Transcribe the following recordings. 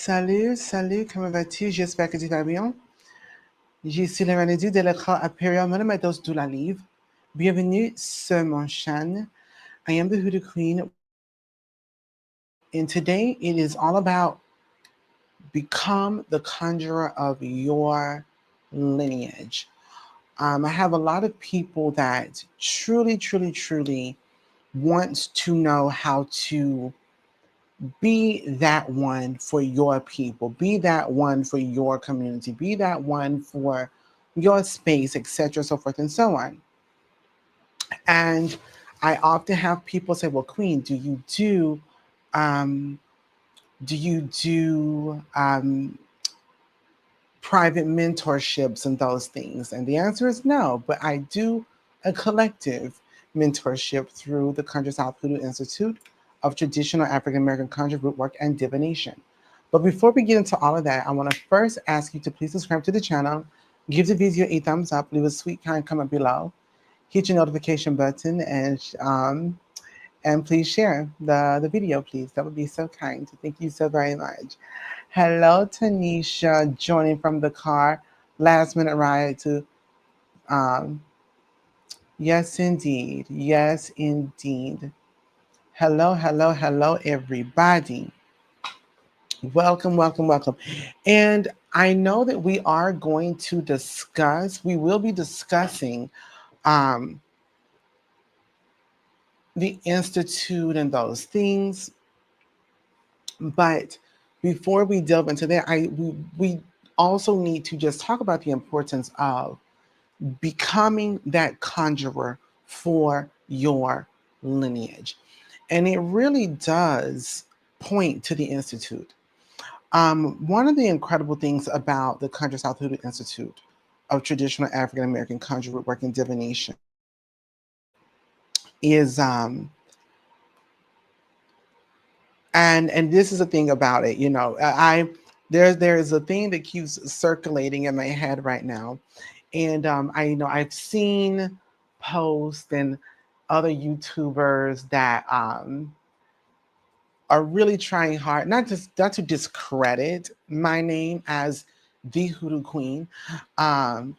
Salut, salut, comment vas-tu? J'espère que tu vas bien. Je suis le manager de l'école à PREREQUISITES de la LIVRE. Bienvenue sur mon chaîne. I am the Hoodoo Queen, and today it is all about become the conjurer of your lineage. I have a lot of people that truly want to know how to be that one for your people, be that one for your community, be that one for your space, etc., so forth and so on. And I often have people say, "Well, Queen, um, do you do private mentorships and those things?" And the answer is no, but I do a collective mentorship through the Conjure South Hoodoo Institute of Traditional African American Conjure Root Work and Divination. But before we get into all of that, I want to first ask you to please subscribe to the channel, give the video a thumbs up, leave a sweet kind comment below, hit your notification button, and please share the video, please. That would be so kind. Thank you so very much. Hello, Tanisha, joining from the car. Last minute ride to, um, yes, indeed. Yes, indeed. Hello, everybody. Welcome. And I know that we are going to we will be discussing um, the Institute and those things. But before we delve into that, we also need to just talk about the importance of becoming that conjurer for your lineage. And it really does point to the Institute. One of the incredible things about the Conjure South Hoodoo Institute of Traditional African American Conjure Root Work and Divination is and this is the thing about it, there is a thing that keeps circulating in my head right now. And I've seen posts and other YouTubers that are really trying hard, not to discredit my name as the Hoodoo Queen, um,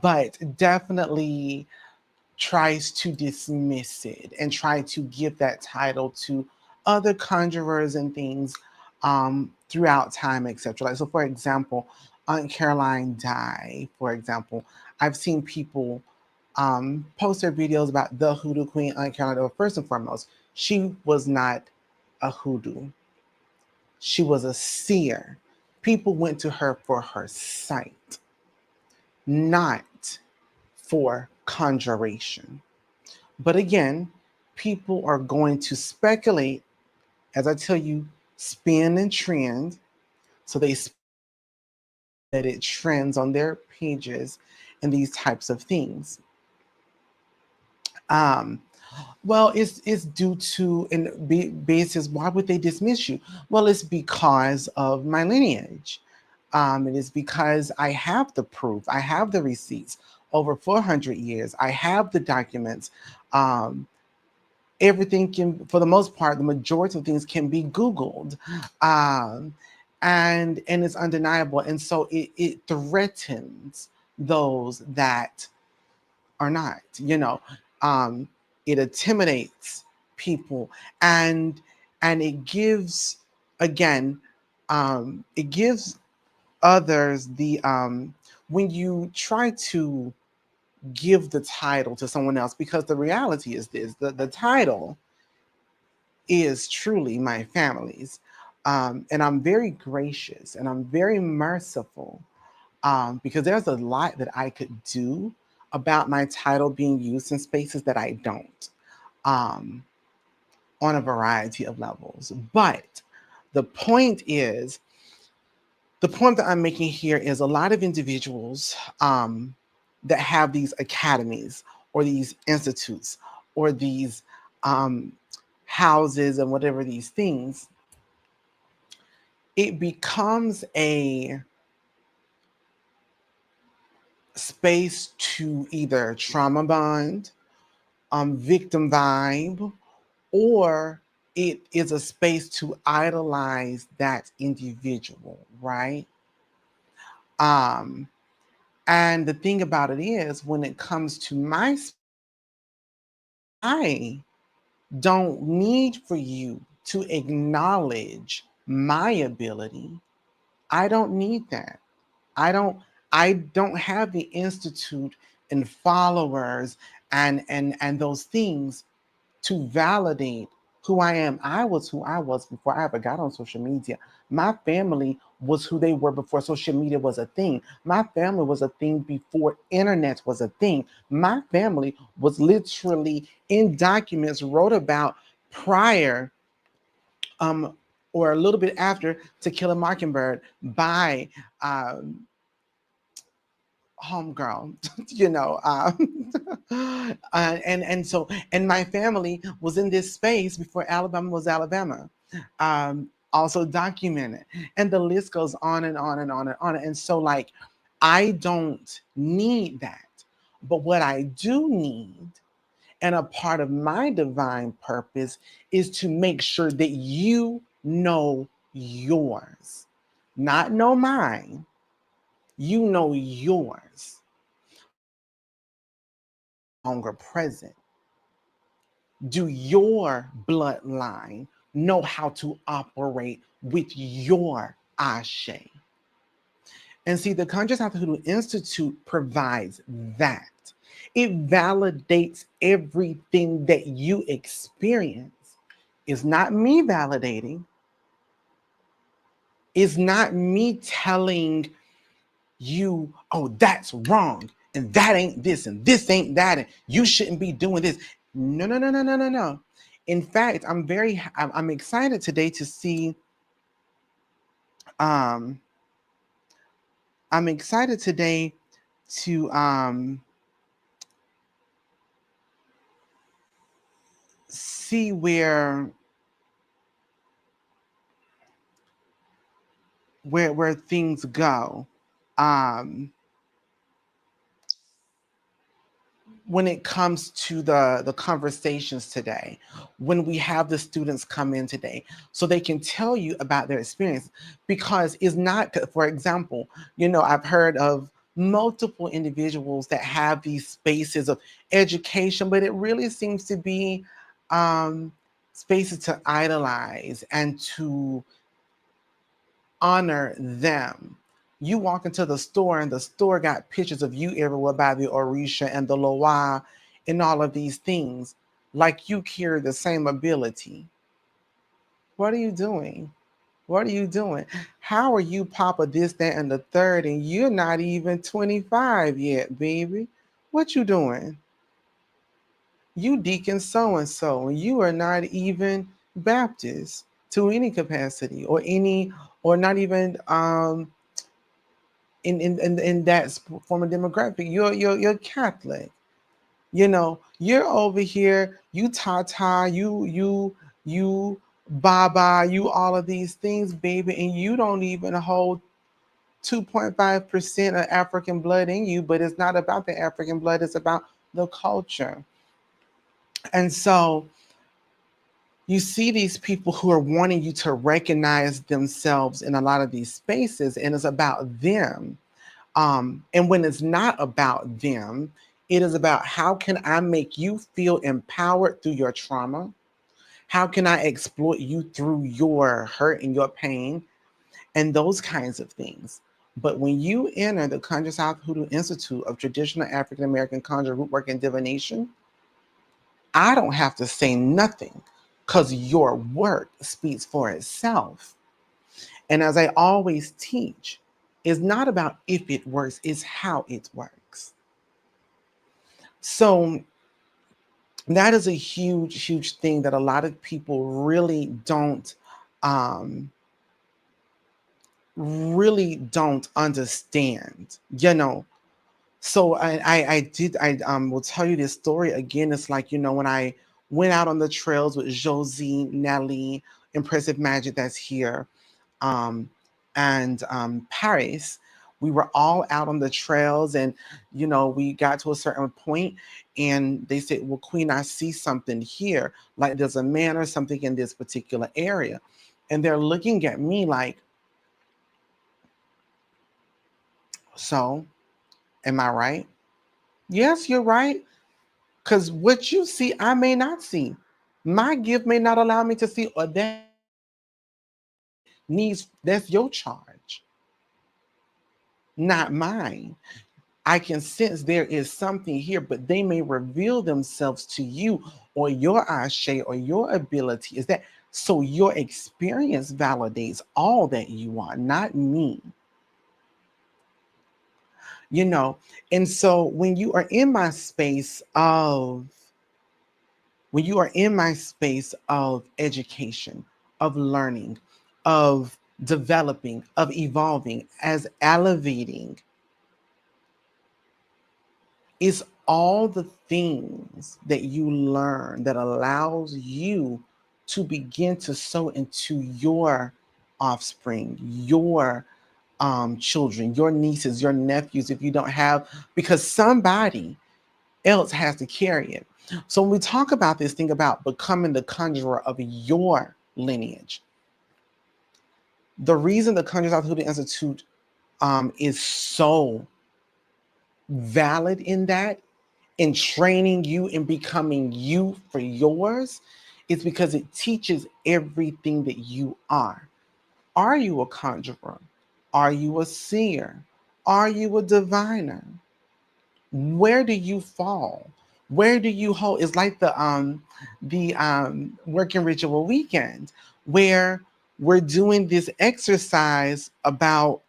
but definitely tries to dismiss it and try to give that title to other conjurers and things throughout time, etc. Like, so, for example, Aunt Caroline Dye, for example, I've seen people post their videos about the Hoodoo Queen, Aunt Caroline. Well, first and foremost, she was not a hoodoo. She was a seer. People went to her for her sight, not for conjuration. But again, people are going to speculate, as I tell you, spin and trend. So they that it trends on their pages and these types of things. Um, well, it's due to and basis. Why would they dismiss you? Well, it's because of my lineage. It is because I have the proof. I have the receipts. Over 400 years, I have the documents. Um, Everything can, for the most part, the majority of things can be Googled, um, and it's undeniable. And so it threatens those that are not. Um, it intimidates people, and it gives, again, it gives others the when you try to give the title to someone else, because the reality is this: the title is truly my family's. And I'm very gracious and I'm very merciful, because there's a lot that I could do about my title being used in spaces that I don't, um, on a variety of levels. But the point is, the point that I'm making here is a lot of individuals that have these academies or these institutes or these um, houses and whatever these things, it becomes a space to either trauma bond, victim vibe, or it is a space to idolize that individual, right? Um, and the thing about it is, when it comes to my, I don't need for you to acknowledge my ability. I don't need that. I don't I don't have the institute and followers and those things to validate who I am. I was who I was before I ever got on social media. My family was who they were before social media was a thing. My family was a thing before internet was a thing. My family was literally in documents wrote about prior um or a little bit after To Kill a Mockingbird by um homegirl, you know. And so, and my family was in this space before Alabama was Alabama, also documented, and the list goes on and on and on and on. And so, like, I don't need that, but what I do need, and a part of my divine purpose, is to make sure that you know yours, not know mine. You know yours. Longer present. Do your bloodline know how to operate with your Ashe? And see, the Conscious After Hoodoo Institute provides that. It validates everything that you experience. It's not me validating. It's not me telling you, oh, that's wrong, and that ain't this, and this ain't that, and you shouldn't be doing this. No, no, no, no, no, no, no. In fact, I'm excited today to see, um, I'm excited today to see where things go. Um, when it comes to the conversations today, when we have the students come in today, so they can tell you about their experience, because it's not, for example, you know, I've heard of multiple individuals that have these spaces of education, but it really seems to be um, spaces to idolize and to honor them. You walk into the store and the store got pictures of you everywhere by the Orisha and the Loa and all of these things, like you carry the same ability. What are you doing? What are you doing? How are you Papa this, that, and the third, and you're not even 25 yet, baby? What you doing? You deacon so and so, and you are not even Baptist to any capacity, or any, or not even in that form of demographic. You're Catholic. You know, you're over here, you Tata, you Baba, you all of these things, baby, and you don't even hold 2.5% of African blood in you. But it's not about the African blood, it's about the culture. And so you see these people who are wanting you to recognize themselves in a lot of these spaces, and it's about them. And when it's not about them, it is about, how can I make you feel empowered through your trauma? How can I exploit you through your hurt and your pain and those kinds of things? But when you enter the Conjure South Hoodoo Institute of Traditional African American Conjure Rootwork and Divination, I don't have to say nothing, because your work speaks for itself. And as I always teach, it's not about if it works, it's how it works. So that is a huge, huge thing that a lot of people um, really don't understand, you know. So I will tell you this story again. It's like, you know, when I went out on the trails with Josie, Nelly, Impressive Magic that's here, um, and Paris, We were all out on the trails, and we got to a certain point, and they said, well, Queen, I see something here, like there's a man or something in this particular area. And they're looking at me like, so am I right? Yes, you're right. Because what you see, I may not see. My gift may not allow me to see, or that needs, that's your charge, not mine. I can sense there is something here, but they may reveal themselves to you, or your ashe, or your ability is that. So your experience validates all that you are, not me. And so when you are in my space of education, of learning, of developing, of evolving, as elevating, it's all the things that you learn that allows you to begin to sow into your offspring, your children, your nieces, your nephews, if you don't have, because somebody else has to carry it. So when we talk about this thing about becoming the conjurer of your lineage, the reason the Conjures of the Hoodoo Institute is so valid in that, in training you in becoming you for yours, is because it teaches everything that you are. Are you a conjurer? Are you a seer? Are you a diviner? Where do you fall? Where do you hold? It's like the working ritual weekend, where we're doing this exercise about,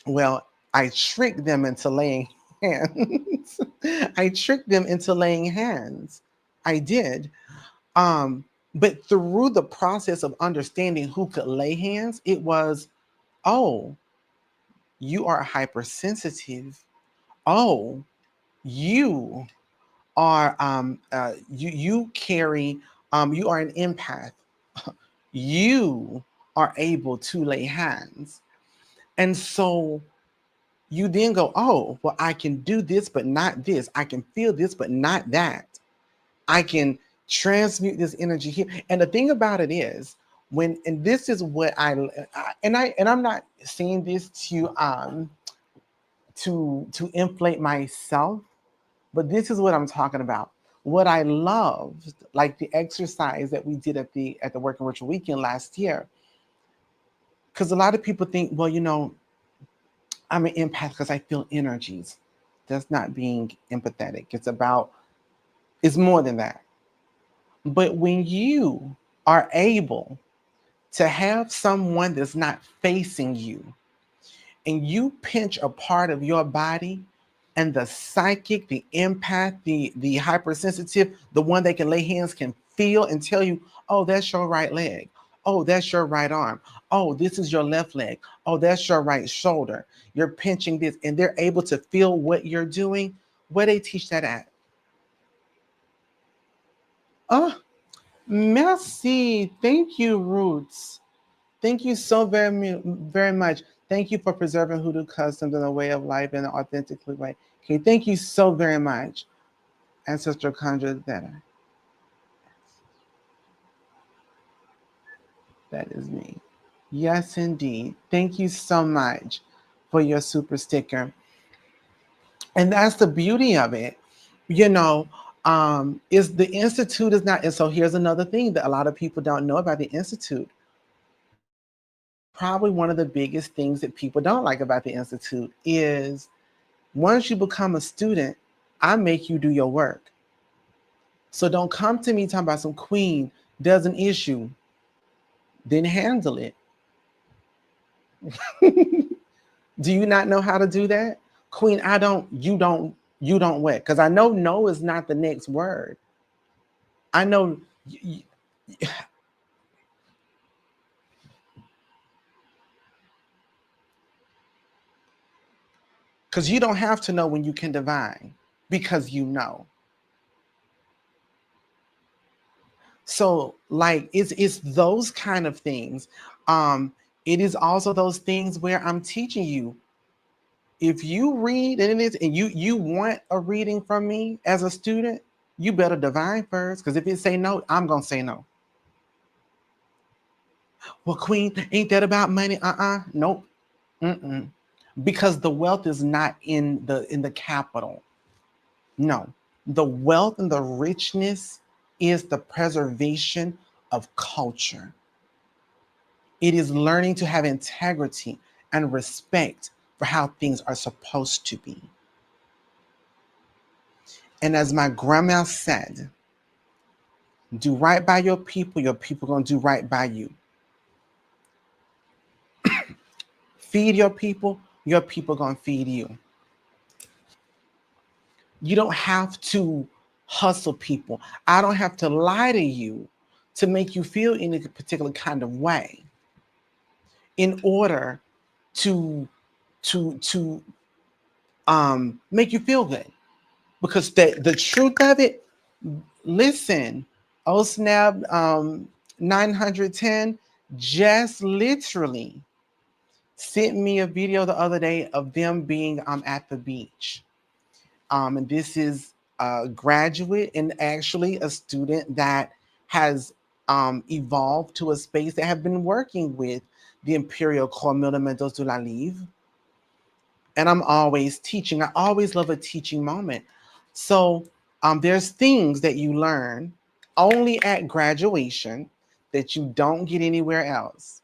well, I tricked them into laying hands. I tricked them into laying hands. I did. But through the process of understanding who could lay hands, it was, oh, you are hypersensitive. Oh, you are you carry you are an empath. You are able to lay hands. And so you then go, oh, well, I can do this, but not this. I can feel this, but not that. I can transmute this energy here. And the thing about it is, and this is what I'm not saying this to inflate myself, but this is what I'm talking about. What I loved, like the exercise that we did at the Working Ritual Weekend last year, because a lot of people think, well, I'm an empath because I feel energies. That's not being empathetic. It's more than that. But when you are able to have someone that's not facing you, and you pinch a part of your body, and the psychic, the empath, the hypersensitive, the one that can lay hands, can feel and tell you, oh, that's your right leg. Oh, that's your right arm. Oh, this is your left leg. Oh, that's your right shoulder. You're pinching this, and they're able to feel what you're doing. Where they teach that at? Oh, merci. Thank you, Roots. Thank you so very much. Thank you for preserving Hoodoo customs and a way of life in an authentic way. Okay, thank you so very much, Ancestral Conjure. That is me. Yes, indeed. Thank you so much for your super sticker. And that's the beauty of it. You know, is the Institute is not, and so here's another thing that a lot of people don't know about the Institute. Probably one of the biggest things that people don't like about the Institute is, once you become a student, I make you do your work. So don't come to me talking about some queen does an issue, then handle it. Do you not know how to do that? Queen, you don't what? Because I know no is not the next word. I know, because you don't have to know when you can divine, because you know. So like it's those kind of things. It is also those things where I'm teaching you If you read and it is, and you want a reading from me as a student, you better divine first. Because if it say no, I'm gonna say no. Well, Queen, ain't that about money? Nope. Mm-mm. Because the wealth is not in the capital. No, the wealth and the richness is the preservation of culture. It is learning to have integrity and respect for how things are supposed to be. And as my grandma said, do right by your people gonna do right by you. Feed your people gonna feed you. You don't have to hustle people. I don't have to lie to you to make you feel in a particular kind of way in order to make you feel good. Because the truth of it, listen, oh snap, 910 just literally sent me a video the other day of them being at the beach. And this is a graduate and actually a student that has evolved to a space that have been working with the Imperial Corps Militamentos de la Livre. And I'm always teaching. I always love a teaching moment. So there's things that you learn only at graduation that you don't get anywhere else.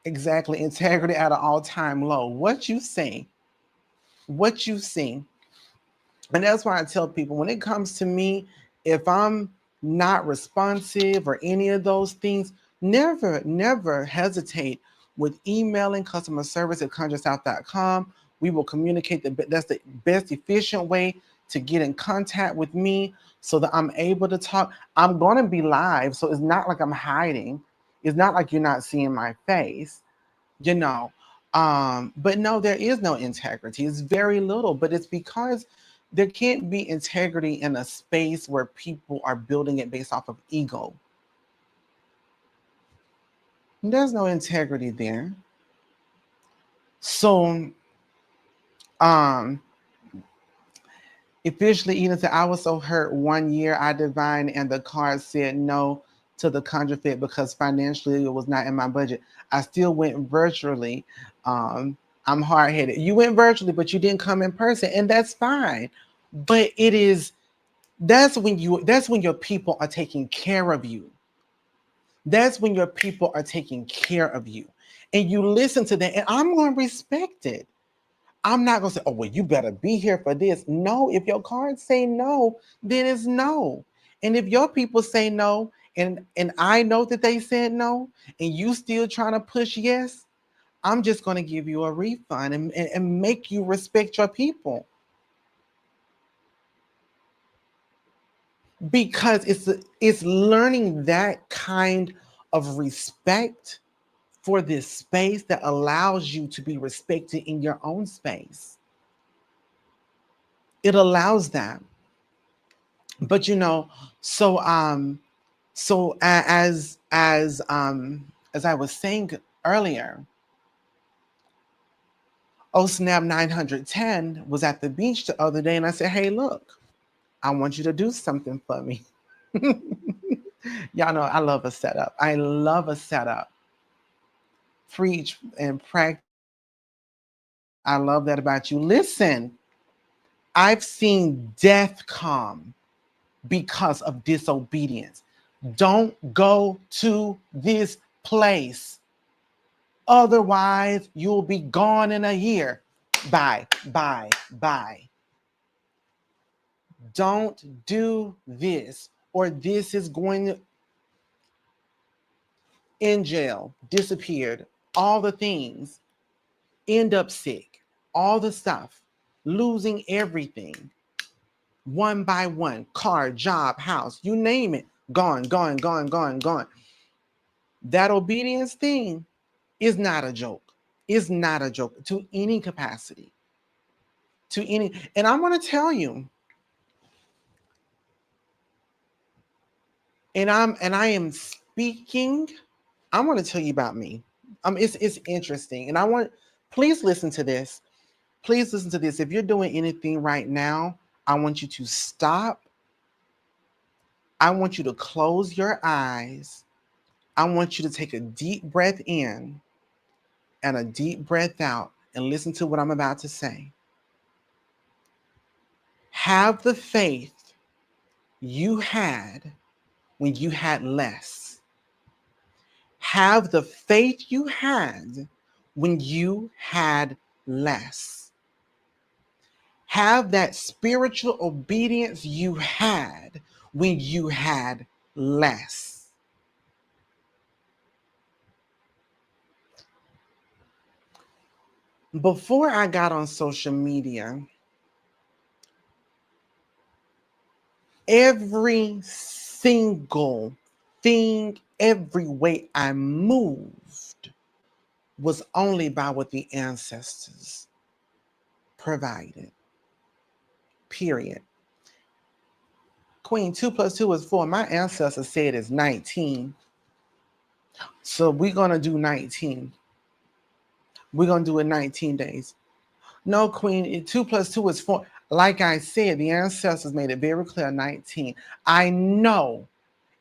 Exactly. Integrity at an all-time low. What you say, what you see. And that's why I tell people when it comes to me, if I'm not responsive or any of those things, never hesitate with emailing customer service at conjuresouth.com. We will communicate. That's the best efficient way to get in contact with me so that I'm able to talk. I'm going to be live, so it's not like I'm hiding. It's not like you're not seeing my face, you know. But no, there is no integrity. It's very little, but it's because there can't be integrity in a space where people are building it based off of ego. There's no integrity there. So, um, officially, Eden said, I was so hurt 1 year I divined and the card said no to the conjure fit because financially it was not in my budget. I still went virtually. Um, I'm hard headed. You went virtually, but you didn't come in person, and that's fine. But it is that's when your people are taking care of you. That's when your people are taking care of you. And you listen to them, and I'm going to respect it. I'm not going to say, oh, well, you better be here for this. No, if your cards say no, then it's no. And if your people say no, and I know that they said no, and you still trying to push yes, I'm just going to give you a refund and make you respect your people. Because it's learning that kind of respect for this space that allows you to be respected in your own space. It allows that. But as I was saying earlier, oh snap 910 was at the beach the other day and I said, hey, look, I want you to do something for me. Y'all know I love a setup. I love a setup. Preach and practice. I love that about you. Listen, I've seen death come because of disobedience. Don't go to this place. Otherwise, you'll be gone in a year. Bye, bye, bye. Don't do this, or this is going to in jail, disappeared, all the things, end up sick, all the stuff, losing everything one by one, car, job, house, you name it, gone, gone, gone, gone, gone. That obedience thing is not a joke. Is not a joke to any capacity. To any, and I want to tell you, I am speaking. I want to tell you about me. It's interesting, and I want Please listen to this. Please listen to this. If you're doing anything right now, I want you to stop. I want you to close your eyes. I want you to take a deep breath in and a deep breath out and listen to what I'm about to say. Have the faith you had when you had less. Have the faith you had when you had less. Have that spiritual obedience you had when you had less. Before I got on social media, every single thing, every way I moved was only by what the ancestors provided. Period. Queen, 2 plus 2 is 4. My ancestors said it's 19. So we're going to do 19. We're going to do it 19 days. No, Queen, 2 plus 2 is 4. Like I said, the ancestors made it very clear, 19. I know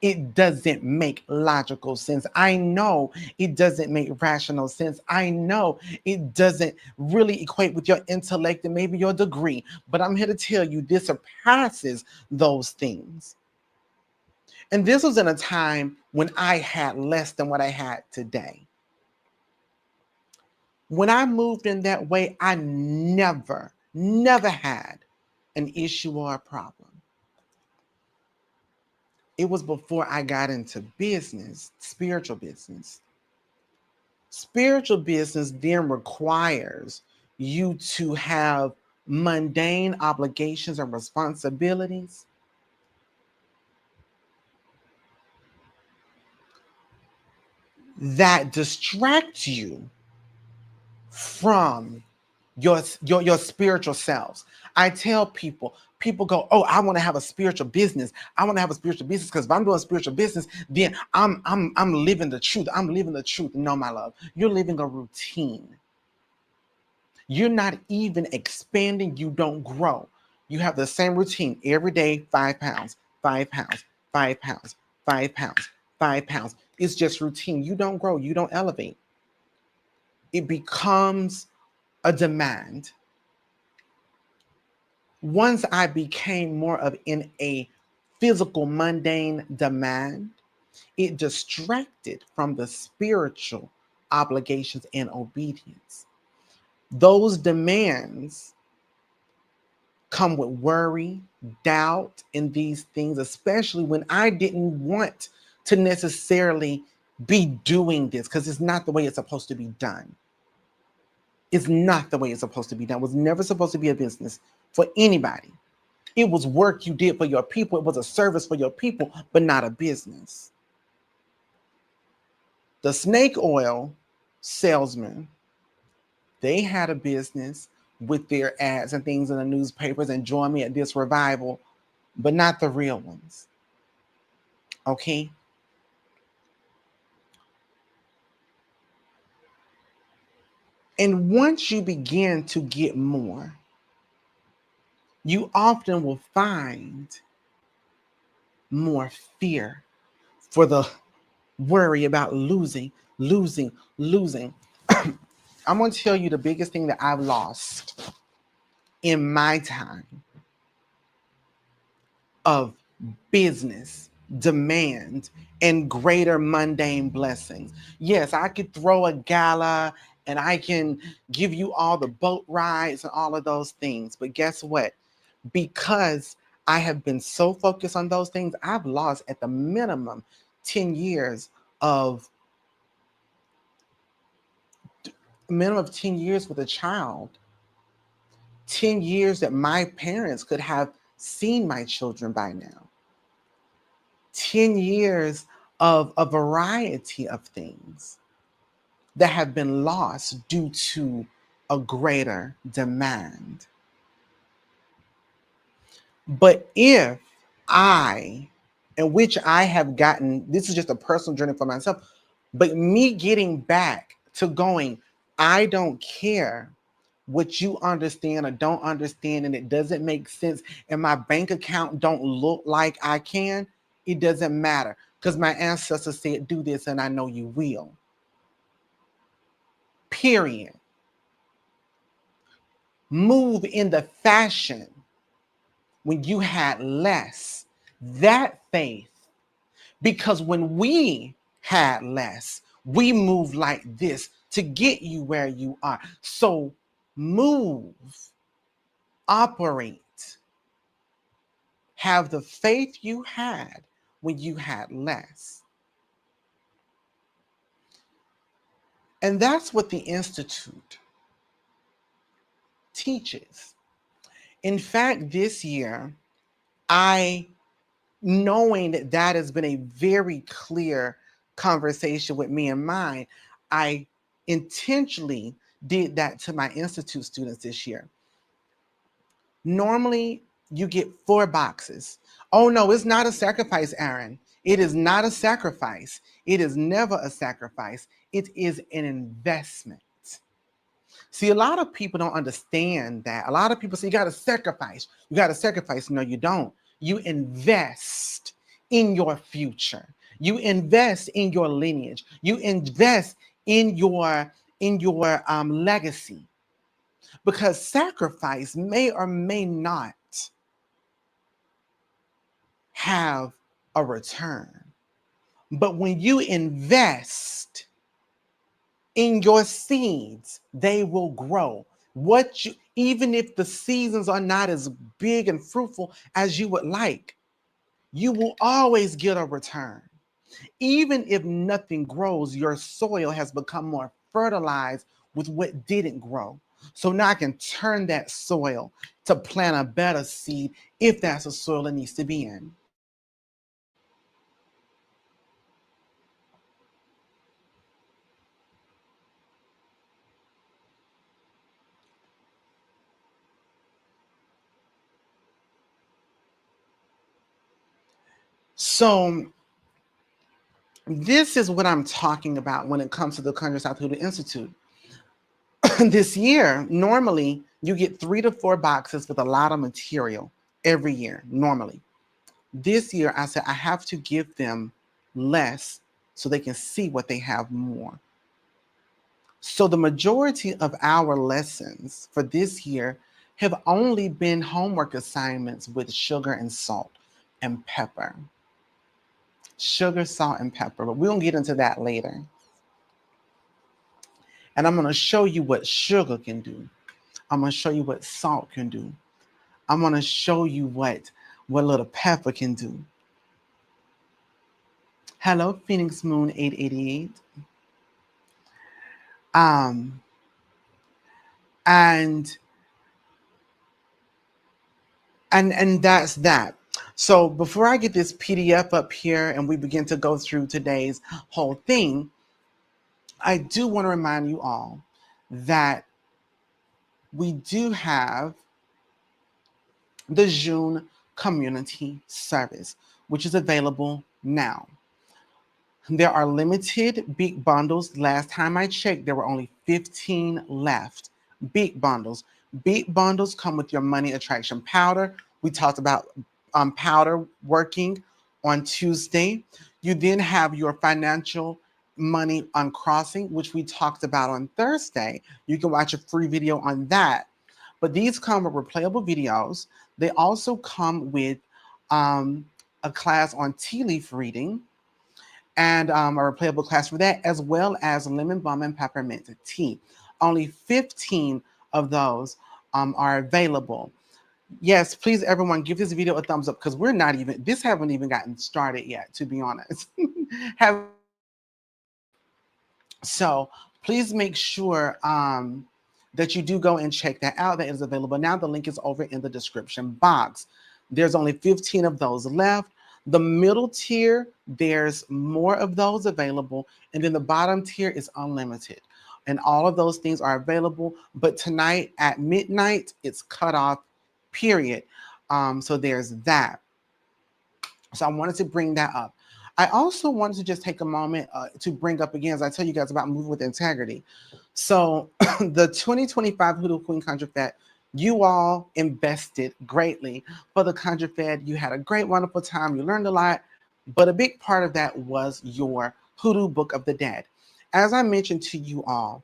it doesn't make logical sense. I know it doesn't make rational sense. I know it doesn't really equate with your intellect and maybe your degree. But I'm here to tell you this surpasses those things. And this was in a time when I had less than what I had today. When I moved in that way, I never had an issue or a problem. It was before I got into business, spiritual business. Spiritual business then requires you to have mundane obligations and responsibilities that distract you from your spiritual selves. I tell people go, oh, I want to have a spiritual business. I want to have a spiritual business because if I'm doing spiritual business, then I'm living the truth. I'm living the truth. No, my love, you're living a routine. You're not even expanding. You don't grow. You have the same routine every day, 5 pounds, 5 pounds, 5 pounds, 5 pounds, 5 pounds. It's just routine. You don't grow. You don't elevate. It becomes a demand. Once I became more of in a physical, mundane demand, it distracted from the spiritual obligations and obedience. Those demands come with worry, doubt, and these things, especially when I didn't want to necessarily be doing this because it's not the way it's supposed to be done. It's not the way it's supposed to be done. It was never supposed to be a business for anybody. It was work you did for your people. It was a service for your people, but not a business. The snake oil salesman, they had a business with their ads and things in the newspapers and join me at this revival, but not the real ones. Okay? And once you begin to get more, you often will find more fear for the worry about losing. I'm going to tell you the biggest thing that I've lost in my time of business, demand, and greater mundane blessings. Yes, I could throw a gala and I can give you all the boat rides and all of those things. But guess what? Because I have been so focused on those things, I've lost at the minimum 10 years of with a child. 10 years that my parents could have seen my children by now. 10 years of a variety of things that have been lost due to a greater demand. But if I, in which I have gotten, this is just a personal journey for myself, but me getting back to going, I don't care what you understand or don't understand, and it doesn't make sense, and my bank account don't look like I can. It doesn't matter, because my ancestors said do this, and I know you will. Period. Move in the fashion when you had less. That faith. Because when we had less, we moved like this to get you where you are. So move, operate, have the faith you had when you had less. And that's what the Institute teaches. In fact, this year, knowing that that has been a very clear conversation with me and mine, I intentionally did that to my Institute students this year. Normally, you get 4 boxes. Oh no, it's not a sacrifice, Aaron. It is not a sacrifice. It is never a sacrifice. It is an investment. See, a lot of people don't understand that. A lot of people say, you got to sacrifice. You got to sacrifice. No, you don't. You invest in your future. You invest in your lineage. You invest in your legacy. Because sacrifice may or may not have a return. But when you invest in your seeds, they will grow. Even if the seasons are not as big and fruitful as you would like, you will always get a return. Even if nothing grows, your soil has become more fertilized with what didn't grow. So now I can turn that soil to plant a better seed if that's a soil it needs to be in. So this is what I'm talking about when it comes to the Conjure South Hoodoo Institute. This year, normally you get 3 to 4 boxes with a lot of material every year, normally. This year, I said I have to give them less so they can see what they have more. So the majority of our lessons for this year have only been homework assignments with sugar and salt and pepper. Sugar, salt, and pepper, but we'll get into that later. And I'm going to show you what sugar can do. I'm going to show you what salt can do. I'm going to show you what little pepper can do. Hello, Phoenix Moon 888. And that's that. So before I get this PDF up here and we begin to go through today's whole thing, I do want to remind you all that we do have the June community service, which is available now. There are limited big bundles. Last time I checked, there were only 15 left. Big bundles. Big bundles come with your money attraction powder. We talked about powder working on Tuesday. You then have your financial money uncrossing, which we talked about on Thursday. You can watch a free video on that. But these come with replayable videos. They also come with a class on tea leaf reading and a replayable class for that, as well as lemon balm and peppermint tea. Only 15 of those are available. Yes, please, everyone, give this video a thumbs up because this haven't even gotten started yet, to be honest. So please make sure that you do go and check that out. That is available now. The link is over in the description box. There's only 15 of those left. The middle tier, there's more of those available. And then the bottom tier is unlimited. And all of those things are available. But tonight at midnight, it's cut off, period. So there's that. So I wanted to bring that up. I also wanted to just take a moment to bring up again, as I tell you guys about moving with integrity. So the 2025 Hoodoo Queen Conjure Fed, you all invested greatly for the Conjure Fed. You had a great, wonderful time. You learned a lot, but a big part of that was your Hoodoo Book of the Dead. As I mentioned to you all,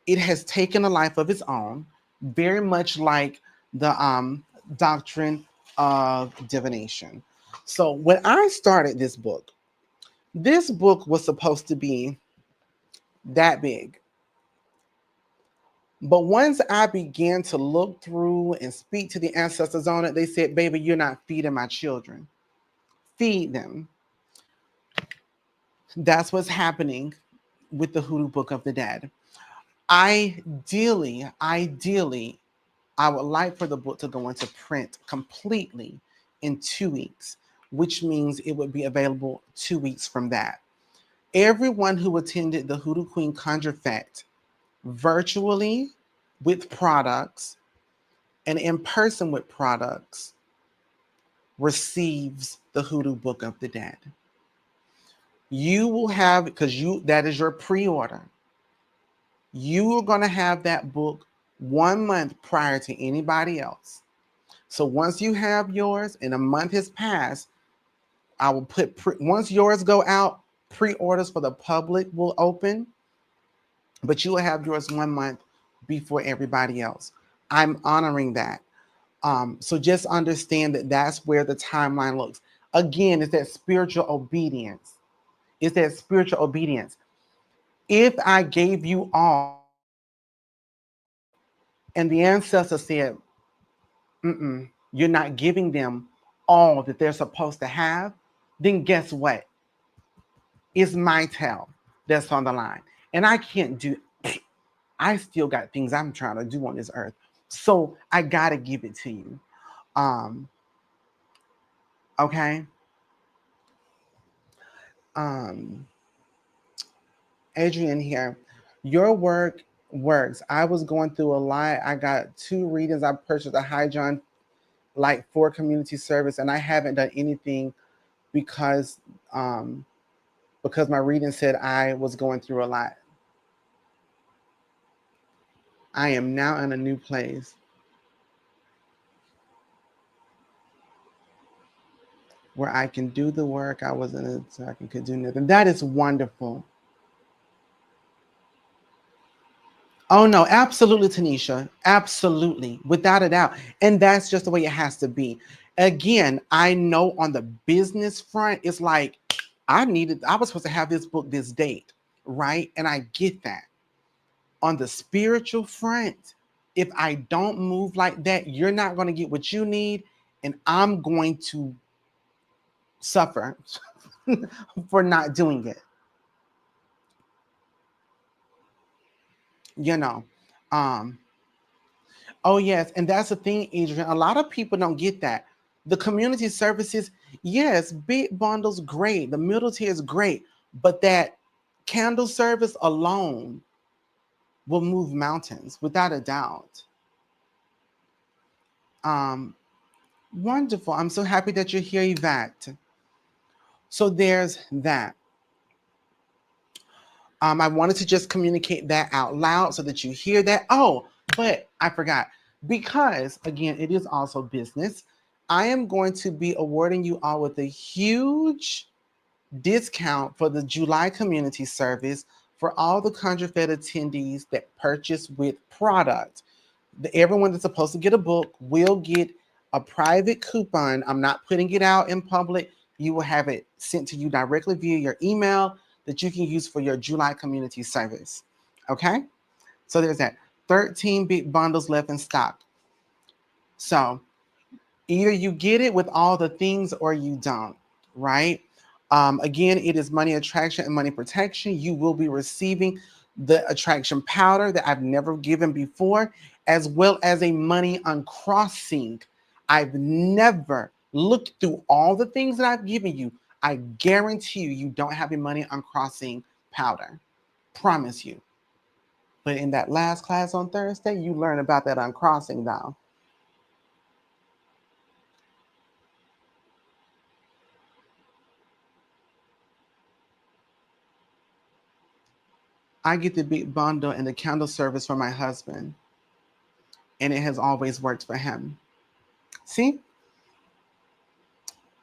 it has taken a life of its own, very much like the doctrine of divination. So when I started this book was supposed to be that big. But once I began to look through and speak to the ancestors on it, they said, baby, you're not feeding my children. Feed them. That's what's happening with the Hoodoo Book of the Dead. Ideally, I would like for the book to go into print completely in 2 weeks, which means it would be available 2 weeks from that. Everyone who attended the Hoodoo Queen Conjure Fete virtually with products and in person with products receives the Hoodoo Book of the Dead. You will have, because that is your pre-order. You are going to have that book 1 month prior to anybody else. So once you have yours and a month has passed, I will put, once yours go out, pre-orders for the public will open, but you will have yours 1 month before everybody else. I'm honoring that. So just understand that that's where the timeline looks. Again, it's that spiritual obedience. It's that spiritual obedience. If I gave you all and the ancestor said, you're not giving them all that they're supposed to have, then guess what? It's my tail that's on the line. And I can't do, I still got things I'm trying to do on this earth. So I got to give it to you. Okay. Adrian here. Your work works. I was going through a lot. I got 2 readings. I purchased a High John like for community service, and I haven't done anything because my reading said I was going through a lot. I am now in a new place where I can do the work I was in, so I could do nothing. That is wonderful. Oh no, absolutely, Tanisha. Absolutely. Without a doubt. And that's just the way it has to be. Again, I know on the business front, it's like I was supposed to have this book this date, right? And I get that. On the spiritual front, if I don't move like that, you're not going to get what you need, and I'm going to suffer for not doing it. You know. Um, Oh, yes. And that's the thing, Adrian. A lot of people don't get that. The community services, yes, big bundles, great. The middle tier is great. But that candle service alone will move mountains without a doubt. Um, Wonderful. I'm so happy that you're here, Yvette. So there's that. I wanted to just communicate that out loud so that you hear that. Oh, but I forgot. Because, again, it is also business. I am going to be awarding you all with a huge discount for the July community service for all the Conjure Fed attendees that purchase with product. Everyone that's supposed to get a book will get a private coupon. I'm not putting it out in public. You will have it sent to you directly via your email that you can use for your July community service. Okay? So there's that. 13 big bundles left in stock. So either you get it with all the things or you don't, right? Again, it is money attraction and money protection. You will be receiving the attraction powder that I've never given before, as well as a money uncrossing. I've never looked through all the things that I've given you. I guarantee you don't have a money uncrossing powder. Promise you. But in that last class on Thursday, you learn about that uncrossing though. I get the big bundle and the candle service for my husband, and it has always worked for him. See?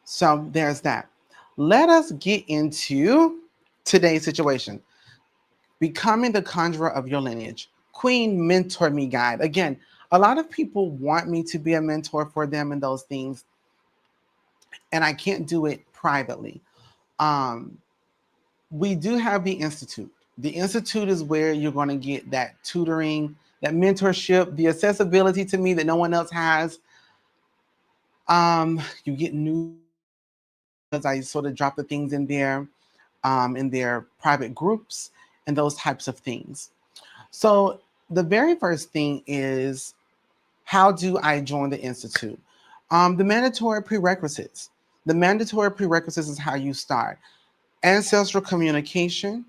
So there's that. Let us get into today's situation. Becoming the conjurer of your lineage. Queen, mentor me guide. Again, a lot of people want me to be a mentor for them and those things, and I can't do it privately. Um, we do have the Institute. The Institute is where you're going to get that tutoring, that mentorship, the accessibility to me that no one else has. You get news as I sort of drop the things in their private groups and those types of things. So the very first thing is, how do I join the Institute? The mandatory prerequisites. The mandatory prerequisites is how you start. Ancestral communication.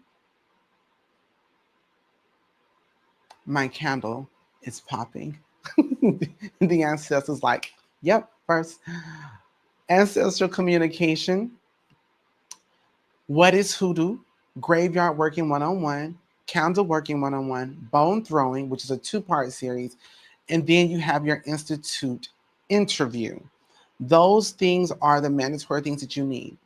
My candle is popping. The ancestors like, yep, first. Ancestral communication. What is hoodoo? Graveyard working one-on-one, candle working one-on-one, bone throwing, which is a two-part series, and then you have your institute interview. Those things are the mandatory things that you need.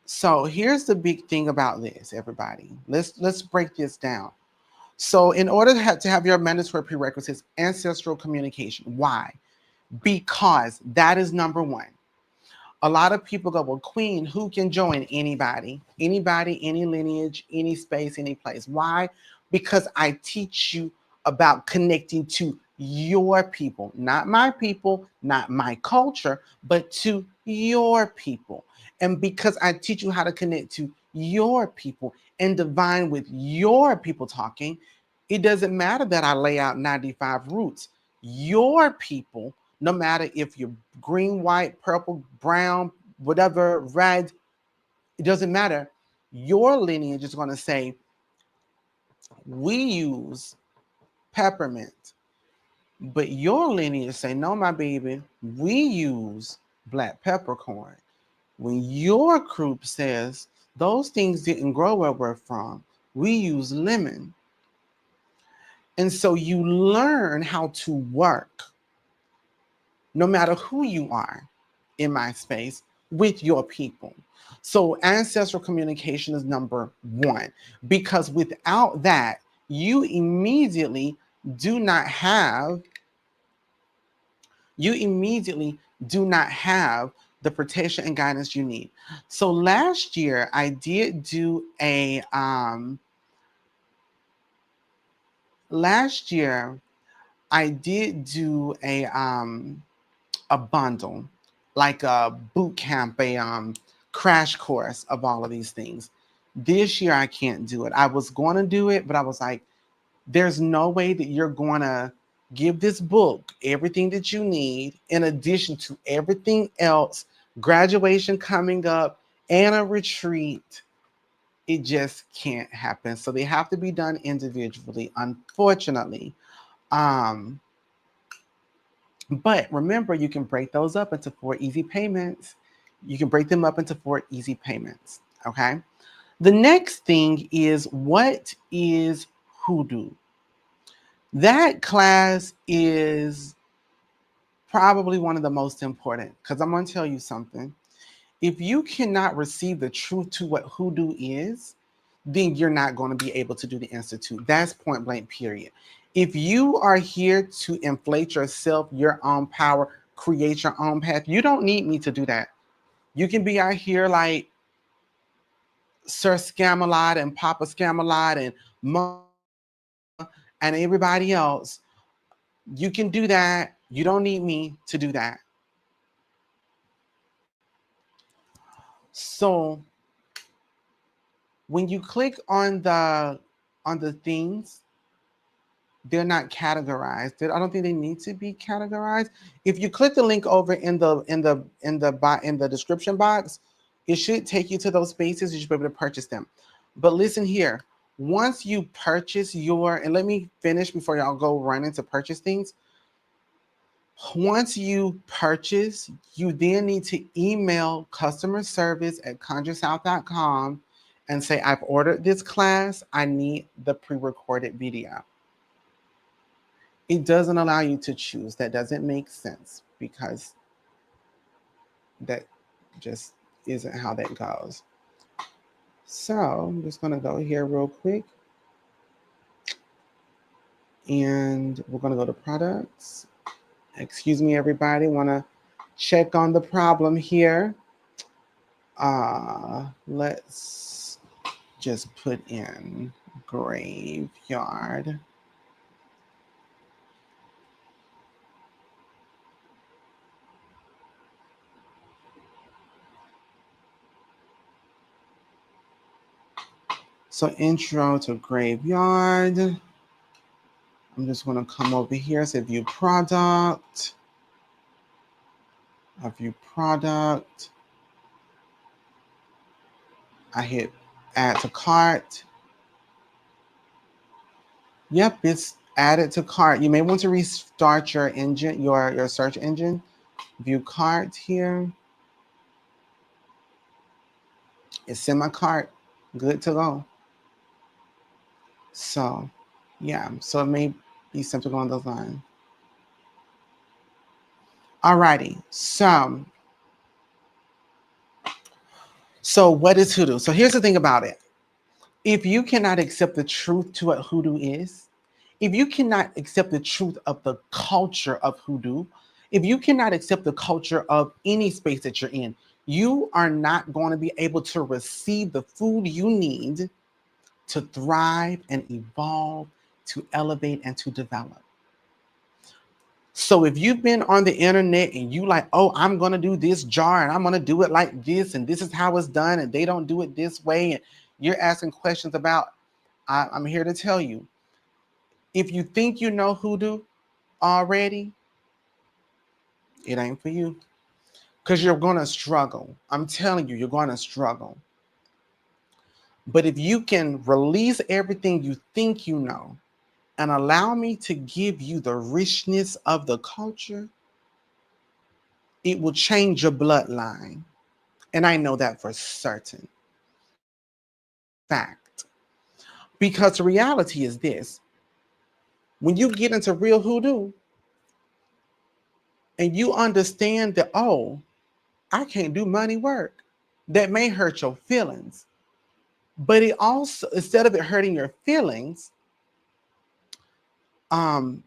So here's the big thing about this, everybody. Let's break this down. So in order to have your mandatory prerequisites, ancestral communication. Why? Because that is number one. A lot of people go, well, Queen, who can join? Anybody, any lineage, any space, any place. Why? Because I teach you about connecting to your people, not my people, not my culture, but to your people. And because I teach you how to connect to your people and divine with your people talking, it doesn't matter that I lay out 95 roots. Your people, no matter if you're green, white, purple, brown, whatever, red, it doesn't matter. Your lineage is going to say, we use peppermint. But your lineage say, no, my baby, we use black peppercorn. When your group says, those things didn't grow where we're from, we use lemon. And so you learn how to work, no matter who you are in my space, with your people. So ancestral communication is number one, because without that, you immediately do not have the protection and guidance you need. So last year I did do a a bundle, like a boot camp, a crash course of all of these things. This year I can't do it. I was going to do it, but I was like, there's no way that you're going to give this book everything that you need in addition to everything else, graduation coming up and a retreat. It just can't happen. So they have to be done individually, unfortunately. But remember, you can break those up into 4 easy payments. You can break them up into 4 easy payments. Okay. The next thing is, what is hoodoo? That class is probably one of the most important, because I'm going to tell you something. If you cannot receive the truth to what hoodoo is, then you're not going to be able to do the Institute. That's point blank, period. If you are here to inflate yourself, your own power, create your own path, you don't need me to do that. You can be out here like Sir Scamalot and Papa Scamalot and Mama and everybody else. You can do that. You don't need me to do that. So when you click on the things, they're not categorized. I don't think they need to be categorized. If you click the link over in the description box, it should take you to those spaces. You should be able to purchase them. But listen here, once you purchase and let me finish before y'all go running to purchase things. Once you purchase, you then need to email customer service at conjuresouth.com and say, I've ordered this class, I need the pre-recorded video. It doesn't allow you to choose. That doesn't make sense because that just isn't how that goes. So I'm just going to go here real quick. And we're going to go to products. Excuse me, everybody. Want to check on the problem here. Let's just put in graveyard. So intro to graveyard. I'm just going to come over here, say view product. I view product. I hit add to cart. Yep, it's added to cart. You may want to restart your engine, your search engine. View cart here. It's in my cart. Good to go. So, yeah. So it may be something along those lines. Alrighty. So what is Hoodoo? So here's the thing about it. If you cannot accept the truth to what Hoodoo is, if you cannot accept the truth of the culture of Hoodoo, if you cannot accept the culture of any space that you're in, you are not going to be able to receive the food you need to thrive and evolve, to elevate and to develop. So if you've been on the internet and you like, oh, I'm going to do this jar and I'm going to do it like this and this is how it's done and they don't do it this way, and you're asking questions about, I'm here to tell you, if you think you know Hoodoo already, it ain't for you, because you're going to struggle. I'm telling you, you're going to struggle. But if you can release everything you think you know and allow me to give you the richness of the culture, it will change your bloodline. And I know that for certain. Fact. Because the reality is this. When you get into real Hoodoo and you understand that, oh, I can't do money work, that may hurt your feelings. But it also, instead of it hurting your feelings, you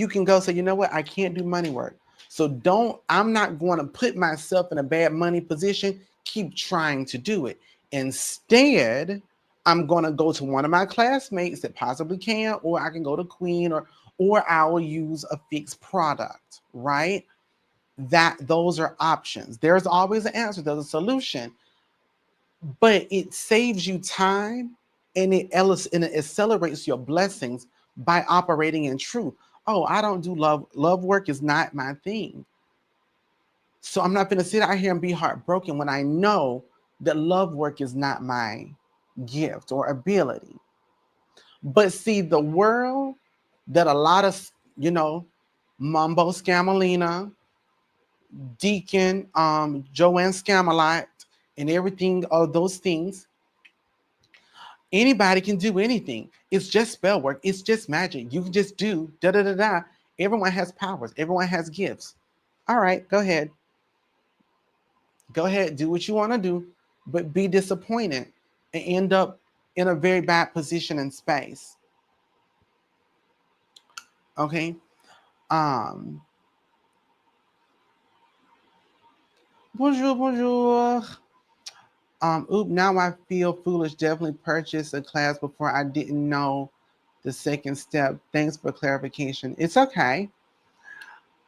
can go say, you know what, I can't do money work. So I'm not going to put myself in a bad money position, keep trying to do it. Instead, I'm going to go to one of my classmates that possibly can, or I can go to Queen, or I will use a fixed product, right? Those are options. There's always an answer, there's a solution, but it saves you time and it accelerates your blessings by operating in truth. Oh, I don't do love. Love work is not my thing. So I'm not going to sit out here and be heartbroken when I know that love work is not my gift or ability. But see, the world that a lot of, Mumbo Scamalina, Deacon, Joanne Scamalite, and everything, all those things, anybody can do anything. It's just spell work. It's just magic. You can just do da-da-da-da. Everyone has powers. Everyone has gifts. All right, go ahead. Go ahead, do what you want to do, but be disappointed and end up in a very bad position and space. Okay? Bonjour, bonjour. Now I feel foolish. Definitely purchased a class before I didn't know the second step. Thanks for clarification. It's okay.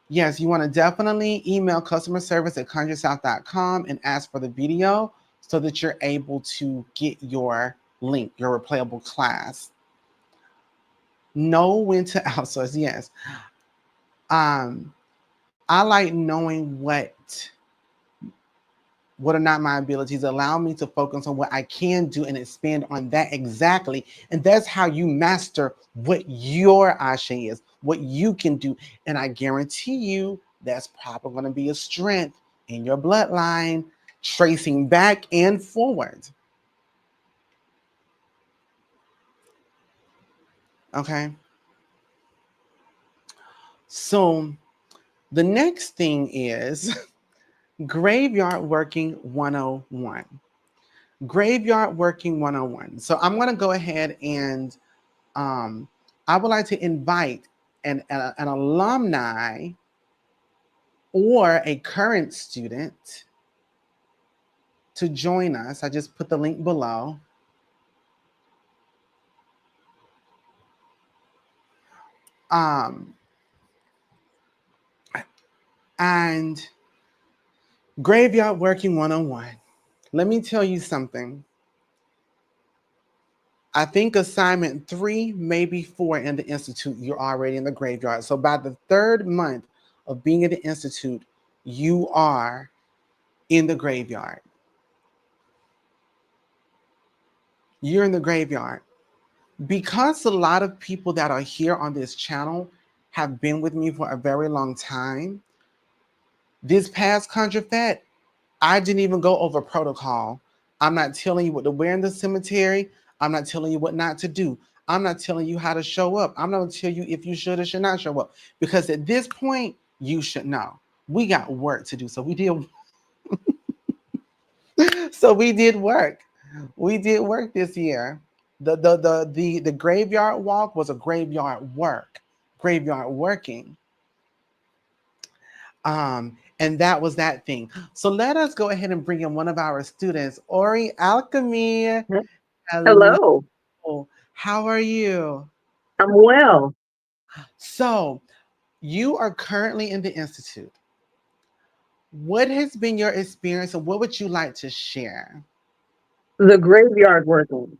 Yes, you want to definitely email customer service at conjuresouth.com and ask for the video so that you're able to get your link, your replayable class. Know when to outsource. Yes. I like knowing what are not my abilities. Allow me to focus on what I can do and expand on that exactly. And that's how you master what your ashe is, what you can do. And I guarantee you that's probably going to be a strength in your bloodline. tracing back and forward. Okay. So the next thing is graveyard working 101. Graveyard working 101. So I'm going to go ahead and I would like to invite an alumni or a current student to join us. I just put the link below. And graveyard working 101. Let me tell you something. I think assignment 3, maybe 4 in the Institute, you're already in the graveyard. So by the 3rd month of being in the Institute, you are in the graveyard. You're in the graveyard. Because a lot of people that are here on this channel have been with me for a very long time, this past Conjure Fest, I didn't even go over protocol. I'm not telling you what to wear in the cemetery. I'm not telling you what not to do. I'm not telling you how to show up. I'm not going to tell you if you should or should not show up. Because at this point, you should know. We got work to do. So we did. So we did work. We did work this year. The graveyard walk was a graveyard work. Graveyard working. And that was that thing. So let us go ahead and bring in one of our students, Ori Alchemy. Hello. Hello. How are you? I'm well. So you are currently in the Institute. What has been your experience and what would you like to share? The graveyard working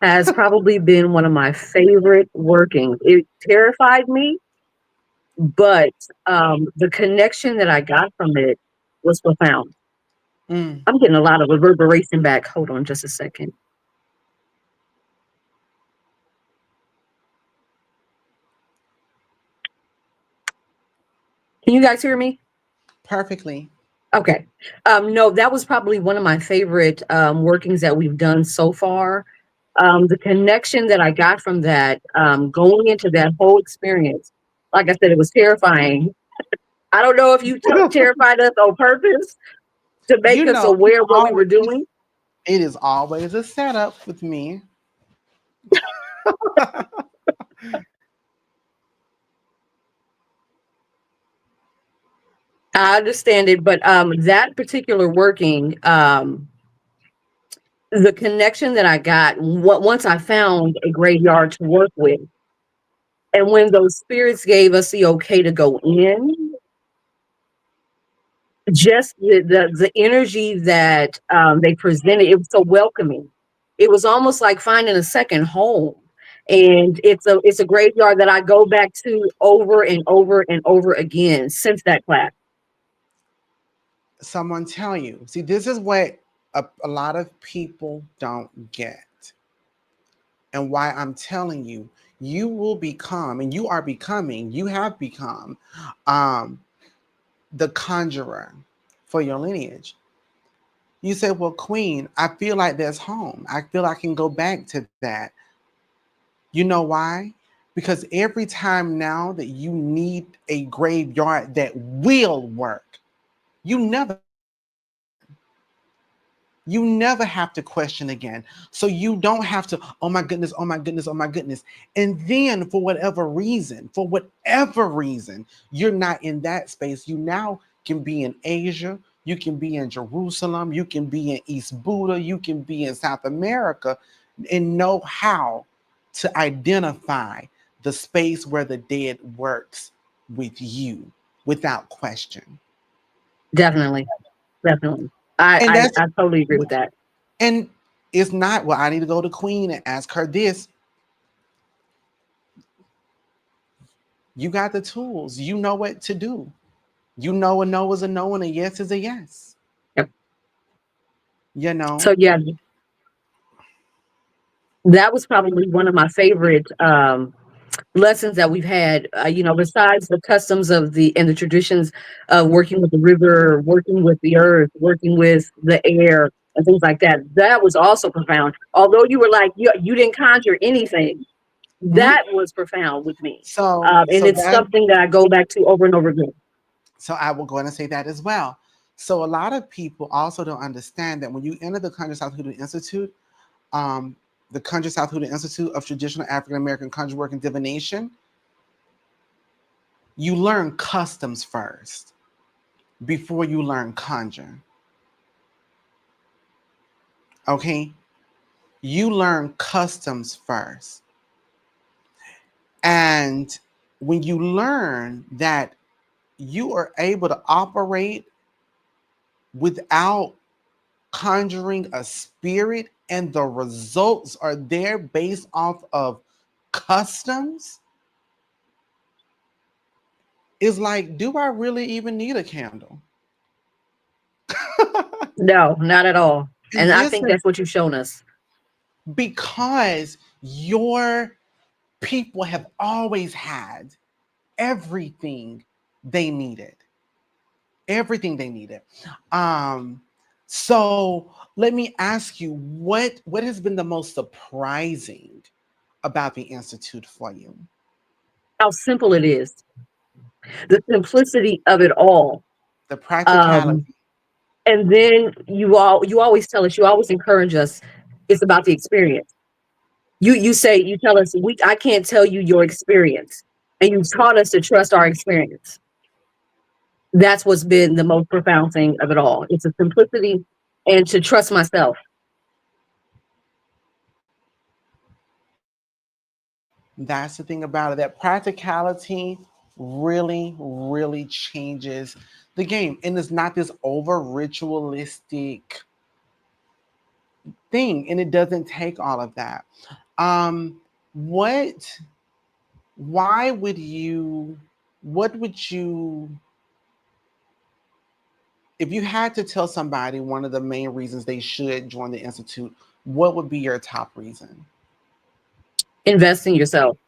has probably been one of my favorite workings. It terrified me, but the connection that I got from it was profound. Mm, I'm getting a lot of reverberation back. Hold on just a second. Can you guys hear me? perfectly. Okay. No, that was probably one of my favorite workings that we've done so far. The connection that I got from that, going into that whole experience, like I said, it was terrifying. I don't know if you terrified us on purpose to You make us know, it's aware of what we were always doing. it is always a setup with me. I understand it, but that particular working, the connection that I got once I found a graveyard to work with, and when those spirits gave us the okay to go in, just the energy that they presented, it was so welcoming. It was almost like finding a second home. And it's a graveyard that I go back to over and over and over again since that class. Someone tell you. See, this is what a lot of people don't get. And why I'm telling you, you will become, and you are becoming, you have become um, the conjurer for your lineage. You say, well, Queen, I feel like there's home. I feel I can go back to that. You know why? Because every time now that you need a graveyard that will work, you never have to question again. You never have to question again. So you don't have to, oh my goodness, oh my goodness, oh my goodness. And then for whatever reason, you're not in that space. You now can be in Asia, you can be in Jerusalem, you can be in East Buddha, you can be in South America, and know how to identify the space where the dead works with you without question. Definitely. Definitely. And that's I totally agree with that. and it's not, well, I need to go to Queen and ask her this. You got the tools. You know what to do. You know a no is a no and a yes is a yes. Yep. You know? So yeah, that was probably one of my favorite. lessons that we've had, besides the customs of the and the traditions of working with the river, working with the earth, working with the air, and things like that. That was also profound. Although you were like, you didn't conjure anything, Mhm. that was profound with me. So, And so it's that something that I go back to over and over again. So I will go in and say that as well. So a lot of people also don't understand that when you enter the Conjure South Hoodoo Institute, um, the Conjure South Hoodoo Institute of Traditional African American Conjure Work and Divination, you learn customs first before you learn conjure. Okay? You learn customs first. And when you learn that you are able to operate without conjuring a spirit and the results are there based off of customs, is like, do I really even need a candle? No, not at all. And I This think is that's what you've shown us. because your people have always had everything they needed. Everything they needed. Um, so let me ask you, what has been the most surprising about the Institute for you? How simple it is, the simplicity of it all. The Um, practicality. and then you always tell us, you always encourage us, it's about the experience. You tell us, I can't tell you your experience. And you've taught us to trust our experience. That's what's been the most profound thing of it all. It's a simplicity and to trust myself. That's the thing about it. That practicality really, really changes the game. And it's not this over ritualistic thing. And it doesn't take all of that. Um, what, why would you, what would you, if you had to tell somebody one of the main reasons they should join the Institute, what would be your top reason? Invest in yourself.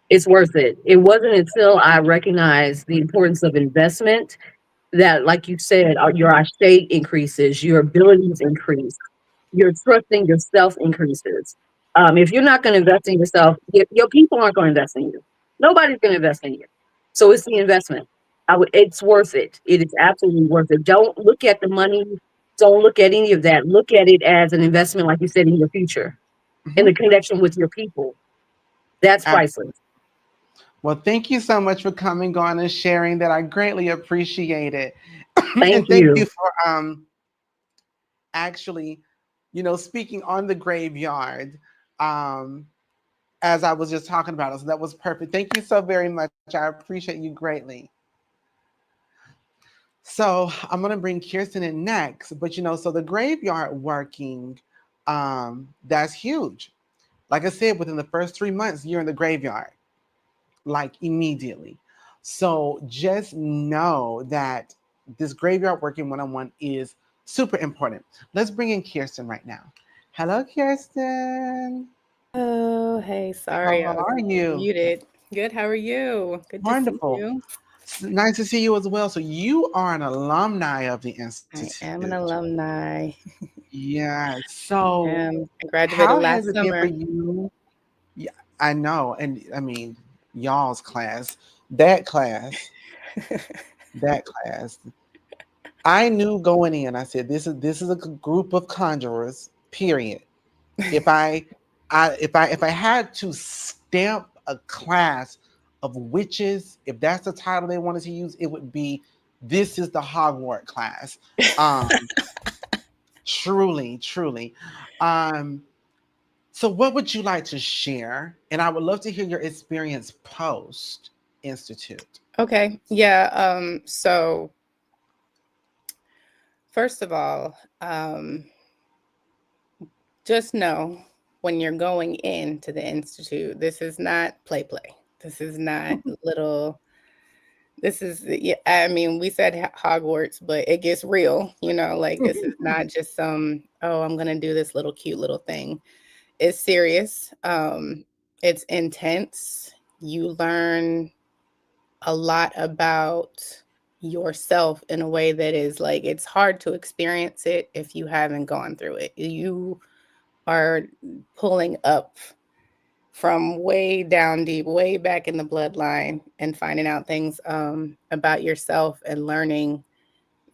It's worth it. It wasn't until I recognized the importance of investment that, like you said, your ashe increases, your abilities increase, your trust in yourself increases. If you're not going to invest in yourself, your people aren't going to invest in you. Nobody's going to invest in you. So it's the investment. It's worth it. It is absolutely worth it. Don't look at the money. Don't look at any of that. Look at it as an investment, like you said, in your future, in the Mhm. connection with your people. That's Absolutely. priceless. Well, thank you so much for coming on and sharing that. I greatly appreciate it. Thank And thank you you. for actually, speaking on the graveyard, um as I was just talking about it. So that was perfect. Thank you so very much. I appreciate you greatly. So I'm gonna bring Kirsten in next, but so the graveyard working, that's huge. Like I said, within the first 3 months, you're in the graveyard, like immediately. So just know that this graveyard working one-on-one is super important. Let's bring in Kirsten right now. Hello, Kirsten. Oh, hey, How sorry, I was are you? muted. Good, how are you? Good to see Wonderful. you. Nice to see you as well. So you are an alumni of the I am an Institute. alumni. Yeah. So I graduated how has last it been for summer. you? Yeah, I know. And I mean, y'all's class, that class, that class. I knew going in, I said, this is a group of conjurers, period. If if I had to stamp a class of witches, if that's the title they wanted to use, it would be this is the Hogwarts class. Um, truly, truly. Um, so what would you like to share? And I would love to hear your experience post institute. Okay, yeah, so first of all, just know when you're going into the institute, this is not play. This is not little. This is, yeah, I mean, we said Hogwarts, but it gets real, like this is not just some, oh, I'm gonna do this little cute little thing. It's serious. It's intense. You learn a lot about yourself in a way that is like, it's hard to experience it if you haven't gone through it. You are pulling up from way down deep, way back in the bloodline, and finding out things about yourself and learning,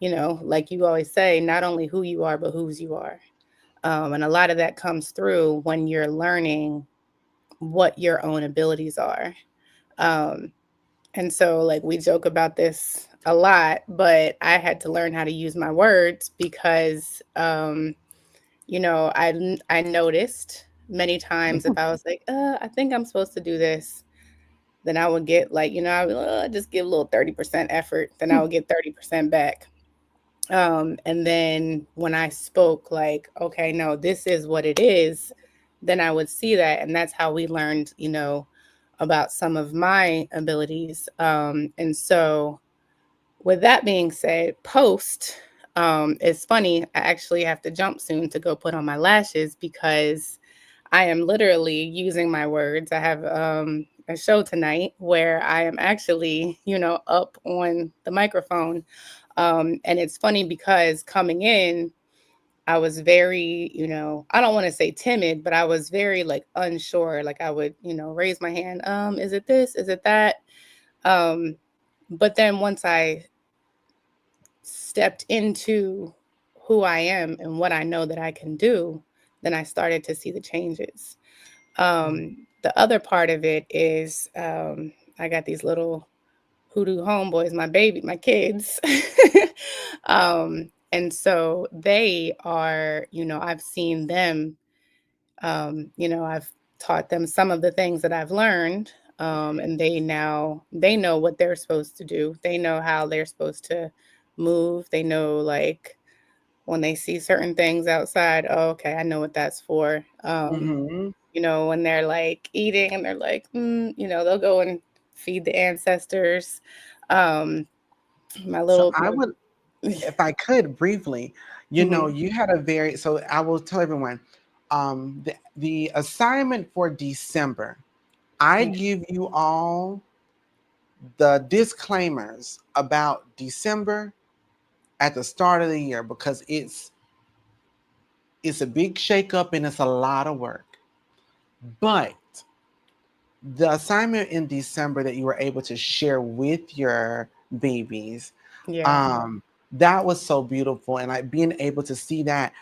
like you always say, not only who you are, but whose you are. And a lot of that comes through when you're learning what your own abilities are. Um, and so, like, we joke about this a lot, but I had to learn how to use my words because, I noticed many times if I was like, I think I'm supposed to do this, then I would get like, I would just give a little 30% effort, then I would get 30% back. And then when I spoke like, okay, no, this is what it is, then I would see that. And that's how we learned, about some of my abilities. And so with that being said, it's funny. I actually have to jump soon to go put on my lashes because I am literally using my words. I have a show tonight where I am actually, up on the microphone. And it's funny because coming in, I was very, I don't want to say timid, but I was very like unsure. Like I would, raise my hand. Is it this? Is it that? Um, but then once I stepped into who I am and what I know that I can do, then I started to see the changes. The other part of it is I got these little Hoodoo homeboys, my kids. And so they are, I've seen them, I've taught them some of the things that I've learned. And they know what they're supposed to do. They know how they're supposed to move. They know like when they see certain things outside, oh, okay, I know what that's for. Mm-hmm. When they're like eating and they're like, they'll go and feed the ancestors. Um, my So little, I would, if I could briefly, Mhm. you had a very, so I will tell everyone, the assignment for December, I Yeah. give you all the disclaimers about December at the start of the year because it's a big shakeup and it's a lot of work. But the assignment in December that you were able to share with your babies, Yeah. um, that was so beautiful. And like being able to see that,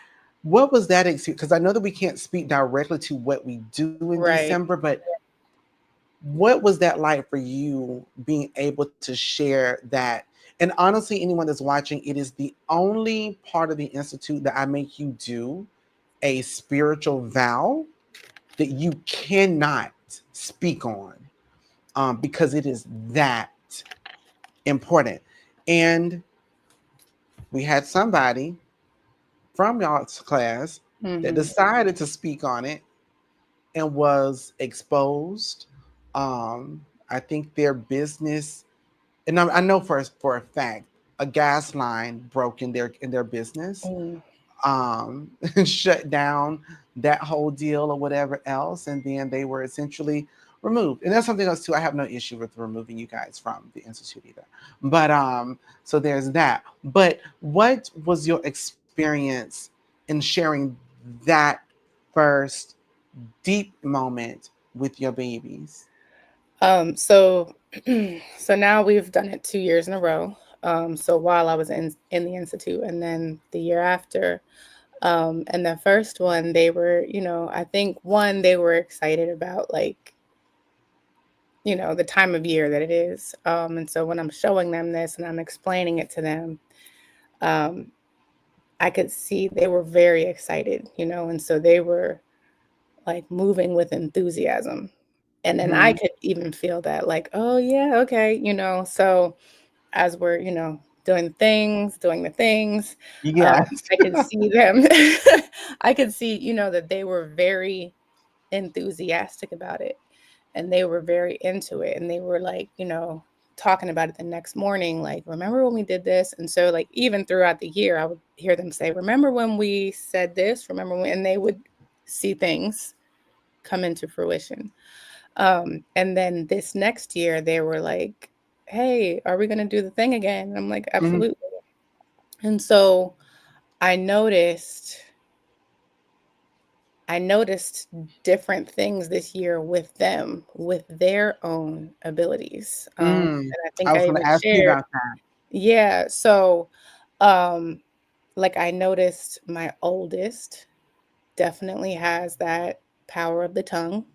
what was that experience? Because I know that we can't speak directly to what we do in Right. December, but what was that like for you being able to share that? And honestly, anyone that's watching, it is the only part of the Institute that I make you do a spiritual vow that you cannot speak on, because it is that important. And we had somebody from y'all's class that Hmm. decided to speak on it and was exposed. I think their business, and I know for a fact, a gas line broke in their business, Mm. shut down that whole deal or whatever else, and then they were essentially removed. And that's something else too. I have no issue with removing you guys from the institute either. But so there's that. But what was your experience in sharing that first deep moment with your babies? So so now we've done it 2 years in a row. So while I was in the institute and then the year after, and the first one, they were, I think one, they were excited about like, the time of year that it is. And so when I'm showing them this and I'm explaining it to them, um, I could see they were very excited, and so they were like moving with enthusiasm. And then I Mm-hmm. could even feel that, like, oh yeah, okay, so as we're, doing the things, Yes. I could see them, I could see, that they were very enthusiastic about it and they were very into it. And they were like, talking about it the next morning, like, remember when we did this? And so, like, even throughout the year, I would hear them say, remember when we said this? Remember when? And they would see things come into fruition. And then this next year they were like, hey, are we going to do the thing again? And I'm like, Mhm. absolutely. And so I noticed I noticed different things this year with them, with their own abilities. Mm. And I I think was I going even to ask you shared, about that. yeah. So, um, like I noticed my oldest definitely has that power of the tongue.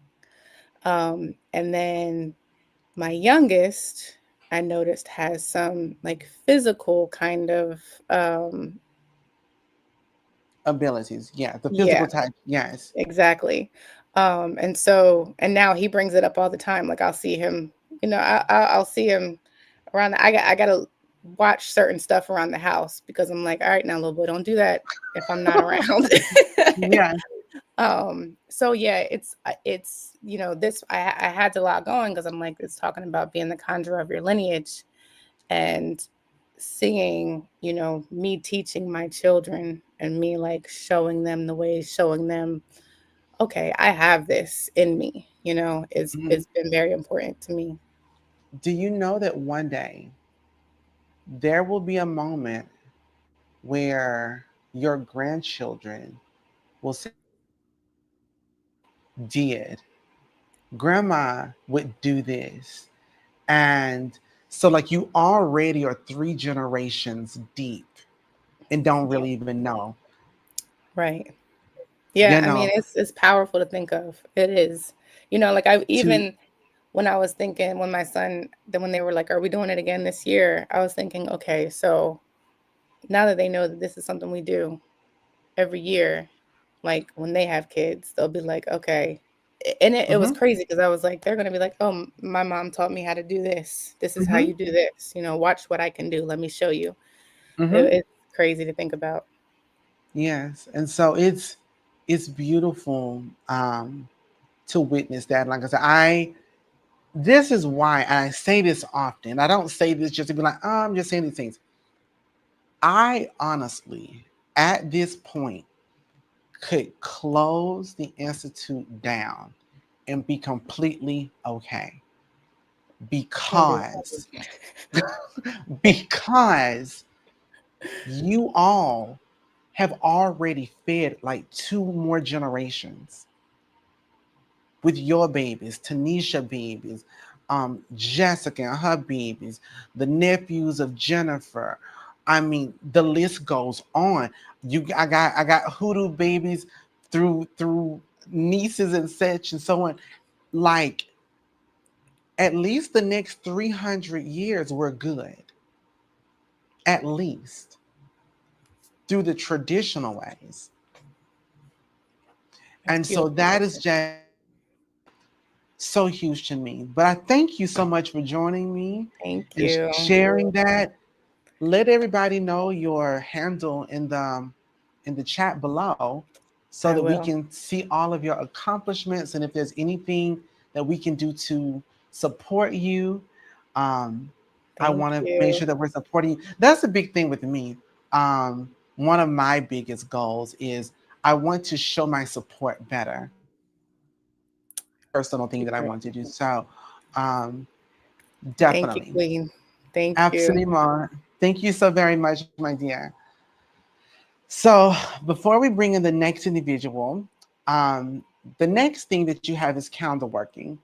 And then my youngest, I noticed has some like physical kind of, um, Abilities. Yeah. The yeah, physical type. Yes. exactly. And so, and now he brings it up all the time. Like I'll see him, I'll see him around. I gotta watch certain stuff around the house because I'm like, all right, now little boy, don't do that if I'm not around. Yeah. So yeah, it's this I had to log on because I'm like, it's talking about being the conjurer of your lineage and seeing, me teaching my children and me like showing them the way, showing them, okay, I have this in me, Mhm. it's been very important to me. Do you know that one day there will be a moment where your grandchildren will say, did grandma would do this? And so, like, you already are 3 generations deep and don't Yeah, really even know, right. you Yeah, I mean, know, it's powerful to think of. It is. Like I to, even when I was thinking when my son then when they were like, "Are we doing it again this year?" I was thinking, "Okay, so now that they know that this is something we do every year, like when they have kids, they'll be like, okay." And it was hmm crazy because I was like, they're gonna be like, "Oh, my mom taught me how to do this. This is how hmm you do this. Watch what I can do. Let me show you." hmm It's crazy to think about. yes. And so it's beautiful to witness that. Like I said, this is why I say this often. I don't say this just to be like, oh, I'm just saying these things. I honestly, at this point, could close the institute down and be completely okay Maybe. because because you all have already fed like 2 more generations with your babies, Tanisha babies, Jessica and her babies, the nephews of Jennifer. I mean, the list goes on. I got Hoodoo babies through nieces and such and so on. Like at least the next 300 years we're good. At least through the traditional ways. That's And so beautiful. that is just so huge to me. But I thank you so much for joining me Thank and you. sharing that. Let everybody know your handle in the chat below so I that we will. can see all of your accomplishments and if there's anything that we can do to support you. Um, I Thank want to make you. sure that we're supporting you. That's a big thing with me. One of my biggest goals is I want to show my support better. Personal thing that I Super. want to do. So, um, Thank you, definitely. Queen. Thank you. Absolutely, Ma. Thank you so very much, my dear. So, before we bring in the next individual, um, the next thing that you have is calendar working.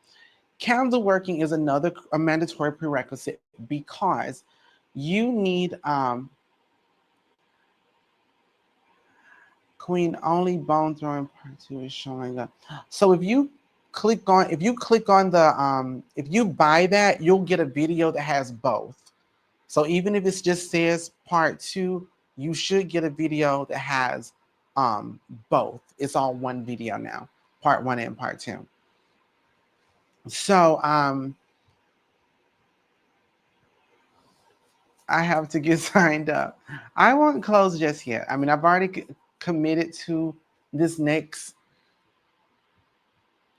Calendar working is another a mandatory prerequisite because you need Queen only bone throwing part 2 is showing up. So if you click on the if you buy that, you'll get a video that has both. So even if it just says part 2, you should get a video that has both. It's all one video now, part 1 and part 2. So I have to get signed up. I won't close just yet. I mean, I've already committed to this next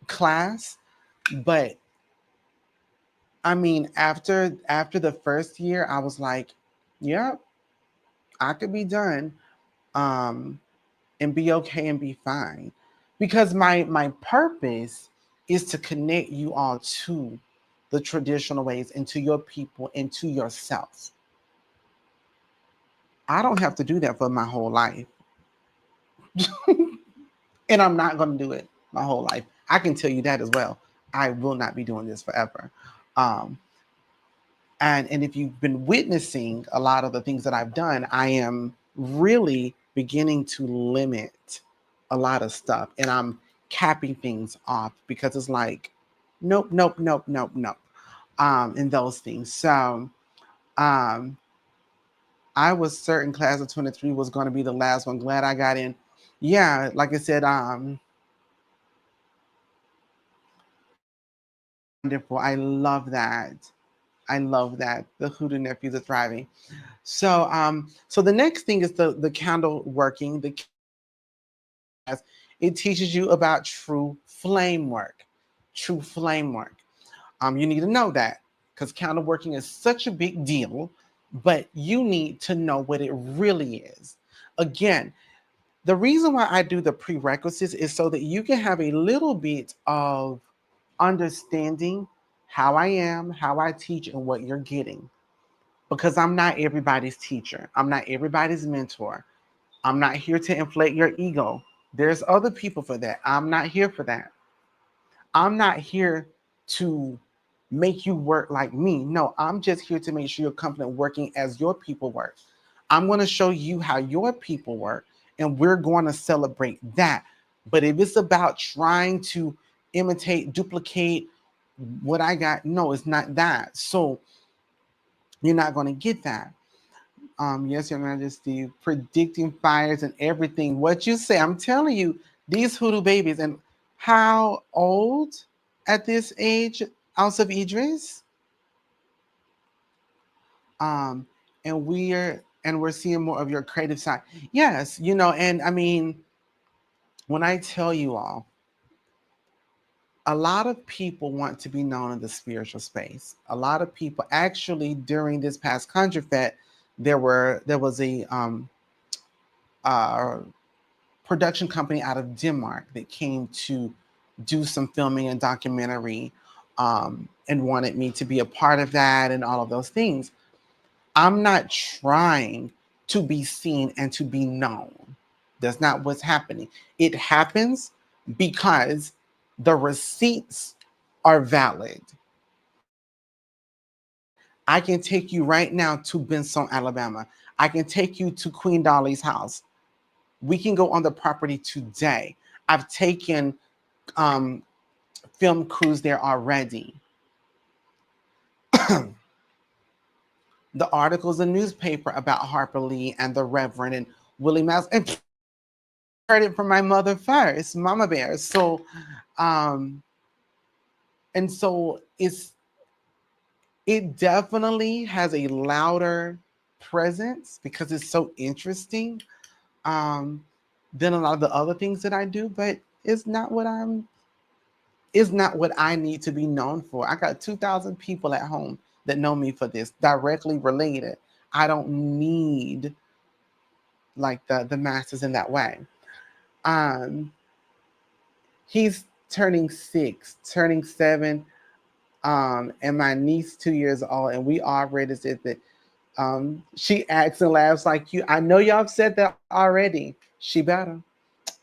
class, but I mean, after the first year, I was like, "Yep, I could be done, um, and be okay and be fine," because my purpose is to connect you all to the traditional ways and to your people and to yourself. I don't have to do that for my whole life. And I'm not going to do it my whole life. I can tell you that as well. I will not be doing this forever. Um, and if you've been witnessing a lot of the things that I've done, I am really beginning to limit a lot of stuff, and I'm capping things off because it's like, nope, nope, nope, nope, nope, and those things. So um, I was certain class of 23 was going to be the last one. Glad I got in. Yeah, like I said, wonderful. I love that. I love that. The Hoodoo nephews are thriving. So the next thing is the candle working. It teaches you about true flame work. True flame work. You need to know that because candle working is such a big deal, but you need to know what it really is. Again, the reason why I do the prerequisites is so that you can have a little bit of understanding how I am, how I teach, and what you're getting. Because I'm not everybody's teacher. I'm not everybody's mentor. I'm not here to inflate your ego. There's other people for that. I'm not here for that. I'm not here to make you work like me. No, I'm just here to make sure you're confident working as your people work. I'm going to show you how your people work, and we're going to celebrate that. But if it's about trying to imitate, duplicate what I got, no, it's not that. So you're not going to get that. Yes, Your Majesty, predicting fires and everything. What you say, I'm telling you, these hoodoo babies, and how old at this age, Ounce of Idris? Um, and we're seeing more of your creative side. Yes, and I mean, when I tell you all, a lot of people want to be known in the spiritual space. A lot of people actually during this past Conjure Fest, there was a uh, production company out of Denmark that came to do some filming and documentary, and wanted me to be a part of that and all of those things. I'm not trying to be seen and to be known. That's not what's happening. It happens because the receipts are valid. I can take you right now to Benson, Alabama. I can take you to Queen Dolly's house. We can go on the property today. I've taken film crews there already. The articles in the newspaper about Harper Lee and the Reverend and Willie Mouse, and heard it from my mother first, Mama Bear. So, and so it definitely has a louder presence because it's so interesting than a lot of the other things that I do, but it's not what I need to be known for. I got 2,000 people at home that know me for this, directly related. I don't need like the masses in that way. Um, he's turning 6, turning 7, and my niece 2 years old, and we already said that. She acts and laughs like you. I know y'all have said that already. She better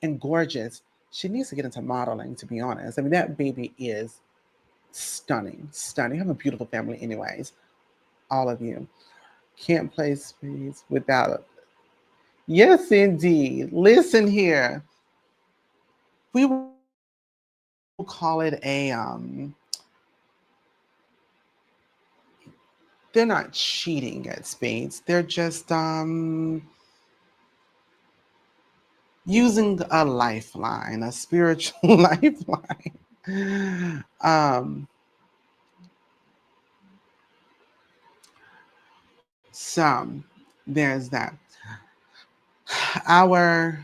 and gorgeous. She needs to get into modeling, to be honest. I mean, that baby is stunning, stunning. I have a beautiful family, anyways. All of you can't play space without it. Yes, indeed. Listen here. We will call it a they're not cheating at spades. They're just using a lifeline, a spiritual lifeline. So there's that. Our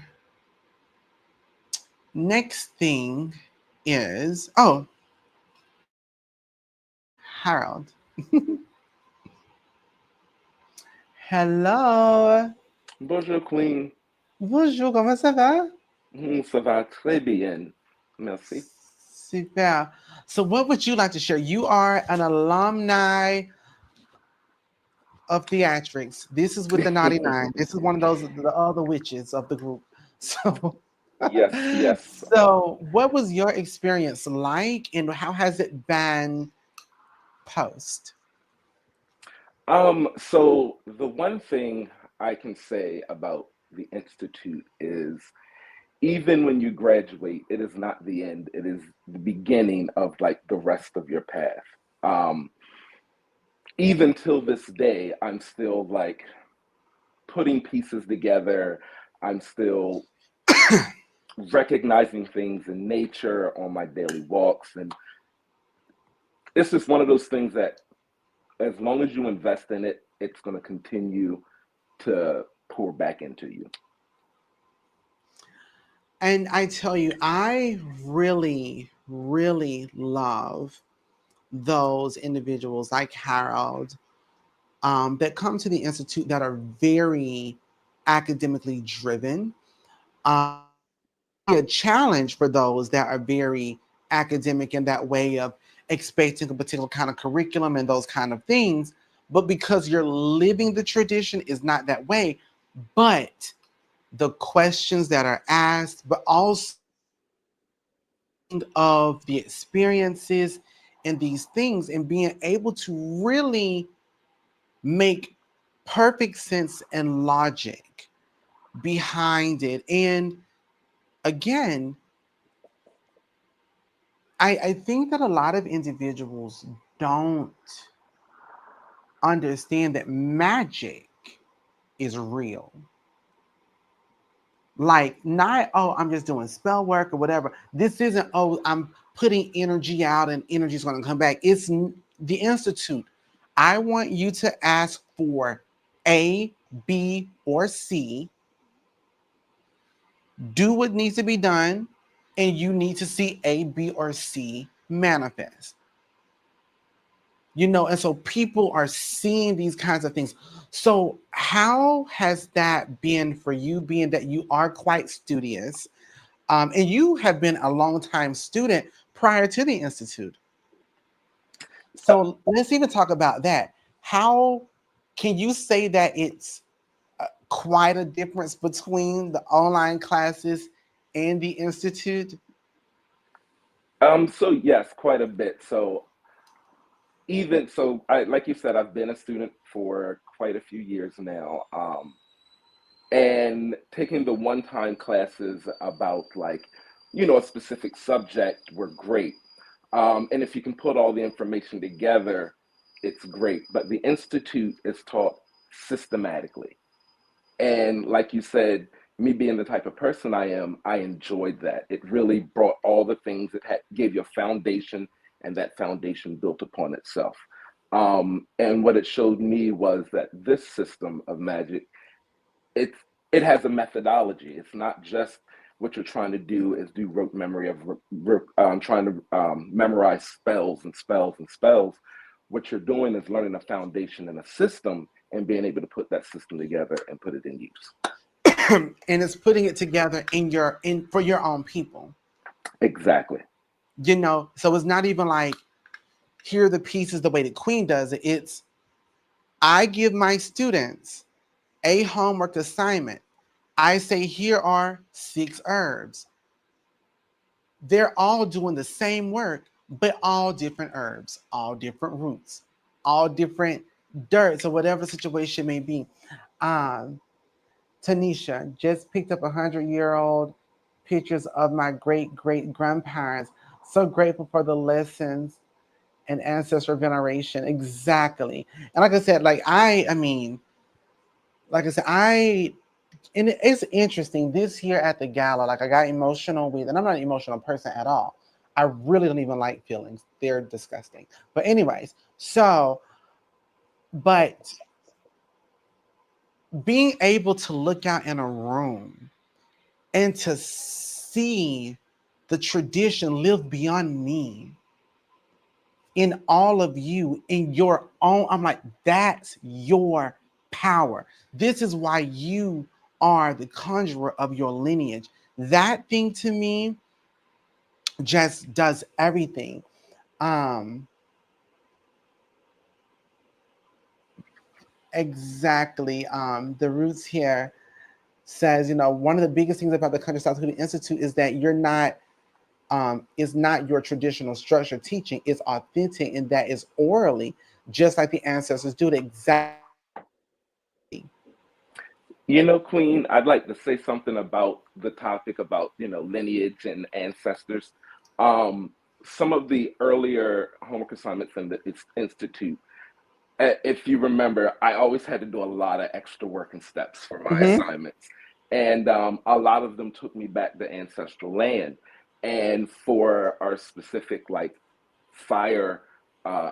next thing is Harold. Hello. Bonjour, Queen. Bonjour, comment ça va? Ça va très bien. Merci. Super. So what would you like to share? You are an alumni of theatrics. This is with the Naughty Nine. This is one of those the other witches of the group. So Yes, yes. so what was your experience like and how has it been post? So the one thing I can say about the Institute is even when you graduate, it is not the end. It is the beginning of like the rest of your path. Um, Even till this day, I'm still like putting pieces together. I'm still recognizing things in nature on my daily walks. And it's just one of those things that as long as you invest in it, it's going to continue to pour back into you. And I tell you, I really, really love those individuals like Harold that come to the Institute that are very academically driven. A challenge for those that are very academic in that way of expecting a particular kind of curriculum and those kind of things. But because you're living the tradition is not that way. But the questions that are asked, but also of the experiences and these things and being able to really make perfect sense and logic behind it. And again, I think that a lot of individuals don't understand that magic is real. Like, not, oh, I'm just doing spell work or whatever. This isn't, oh, I'm putting energy out and energy is going to come back. It's the Institute. I want you to ask for A, B, or C, do what needs to be done, and you need to see A, B, or C manifest. You know, and so people are seeing these kinds of things. So how has that been for you, being that you are quite studious, and you have been a long time student prior to the Institute? So let's even talk about that. How can you say that it's quite a difference between the online classes and the Institute? So yes, quite a bit. So even so, I like you said, I've been a student for quite a few years now. And taking the one-time classes about like, a specific subject were great. And if you can put all the information together, it's great. But the Institute is taught systematically. And like you said, me being the type of person I am, I enjoyed that. It really brought all the things that gave you a foundation, and that foundation built upon itself. And what it showed me was that this system of magic, it it has a methodology. It's not just what you're trying to do is do rote memory of trying to memorize spells and spells and spells. What you're doing is learning a foundation and a system and being able to put that system together and put it in use. And it's putting it together in for your own people. Exactly. You know, so it's not even like here are the pieces the way the Queen does it. It's I give my students a homework assignment. I say here are 6 herbs. They're all doing the same work, but all different herbs, all different roots, all different dirts or whatever situation may be. Um, Tanisha just picked up 100-year-old pictures of my great great grandparents. So grateful for the lessons and ancestral veneration. Exactly. And like I said, like I said, and it's interesting this year at the gala, like I got emotional with, and I'm not an emotional person at all. I really don't even like feelings. They're disgusting. But anyways, but being able to look out in a room and to see the tradition live beyond me in all of you in your own, I'm like, that's your power. This is why you are the conjurer of your lineage. That thing to me just does everything. Um, exactly. The roots here says, you know, one of the biggest things about the Country South Hoodoo Institute is that you're not, is not your traditional structure teaching. It's authentic, and that is orally, just like the ancestors do it exactly. You know, Queen, I'd like to say something about the topic about, lineage and ancestors. Some of the earlier homework assignments in the institute, if you remember, I always had to do a lot of extra work and steps for my Mm-hmm. assignments. And a lot of them took me back to ancestral land. And for our specific, like, fire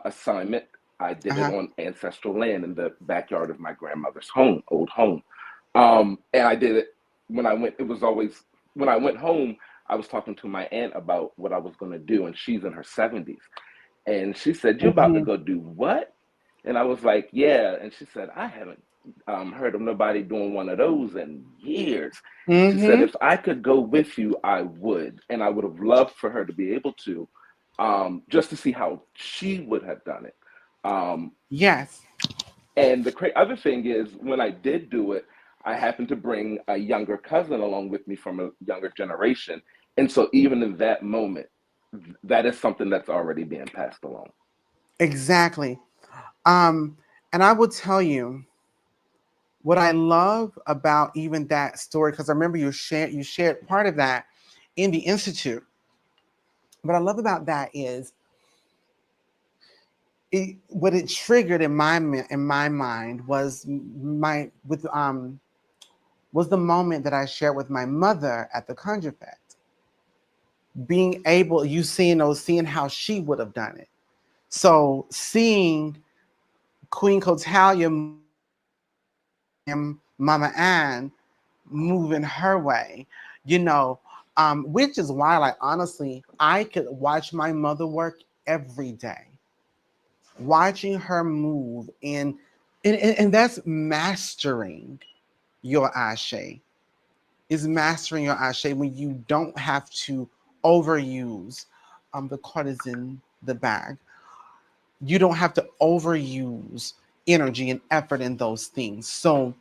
assignment, I did it Uh-huh. on ancestral land in the backyard of my grandmother's home, old home. And I did it when I went, it was always, when I went home, I was talking to my aunt about what I was going to do, and she's in her 70s. And she said, "You about to Mm-hmm. go do what?" And I was like, "Yeah." And she said, "I haven't heard of nobody doing one of those in years." She said, Mm-hmm. "If I could go with you, I would." And I would have loved for her to be able to, just to see how she would have done it. Um, Yes. and the other thing is, when I did do it, I happened to bring a younger cousin along with me from a younger generation. And so, even in that moment, that is something that's already being passed along. Exactly. Um, and I will tell you what I love about even that story, because I remember you shared part of that in the institute. What I love about that is what it triggered in my mind was my with was the moment that I shared with my mother at the Conjure Fest. Being able, you seeing how she would have done it. So seeing Queen Cotalia and Mama Ann moving her way, you know, which is why, like, honestly, I could watch my mother work every day, watching her move and that's mastering your ashe, is mastering your ashe when you don't have to overuse the courtesan, the bag. You don't have to overuse energy and effort in those things. So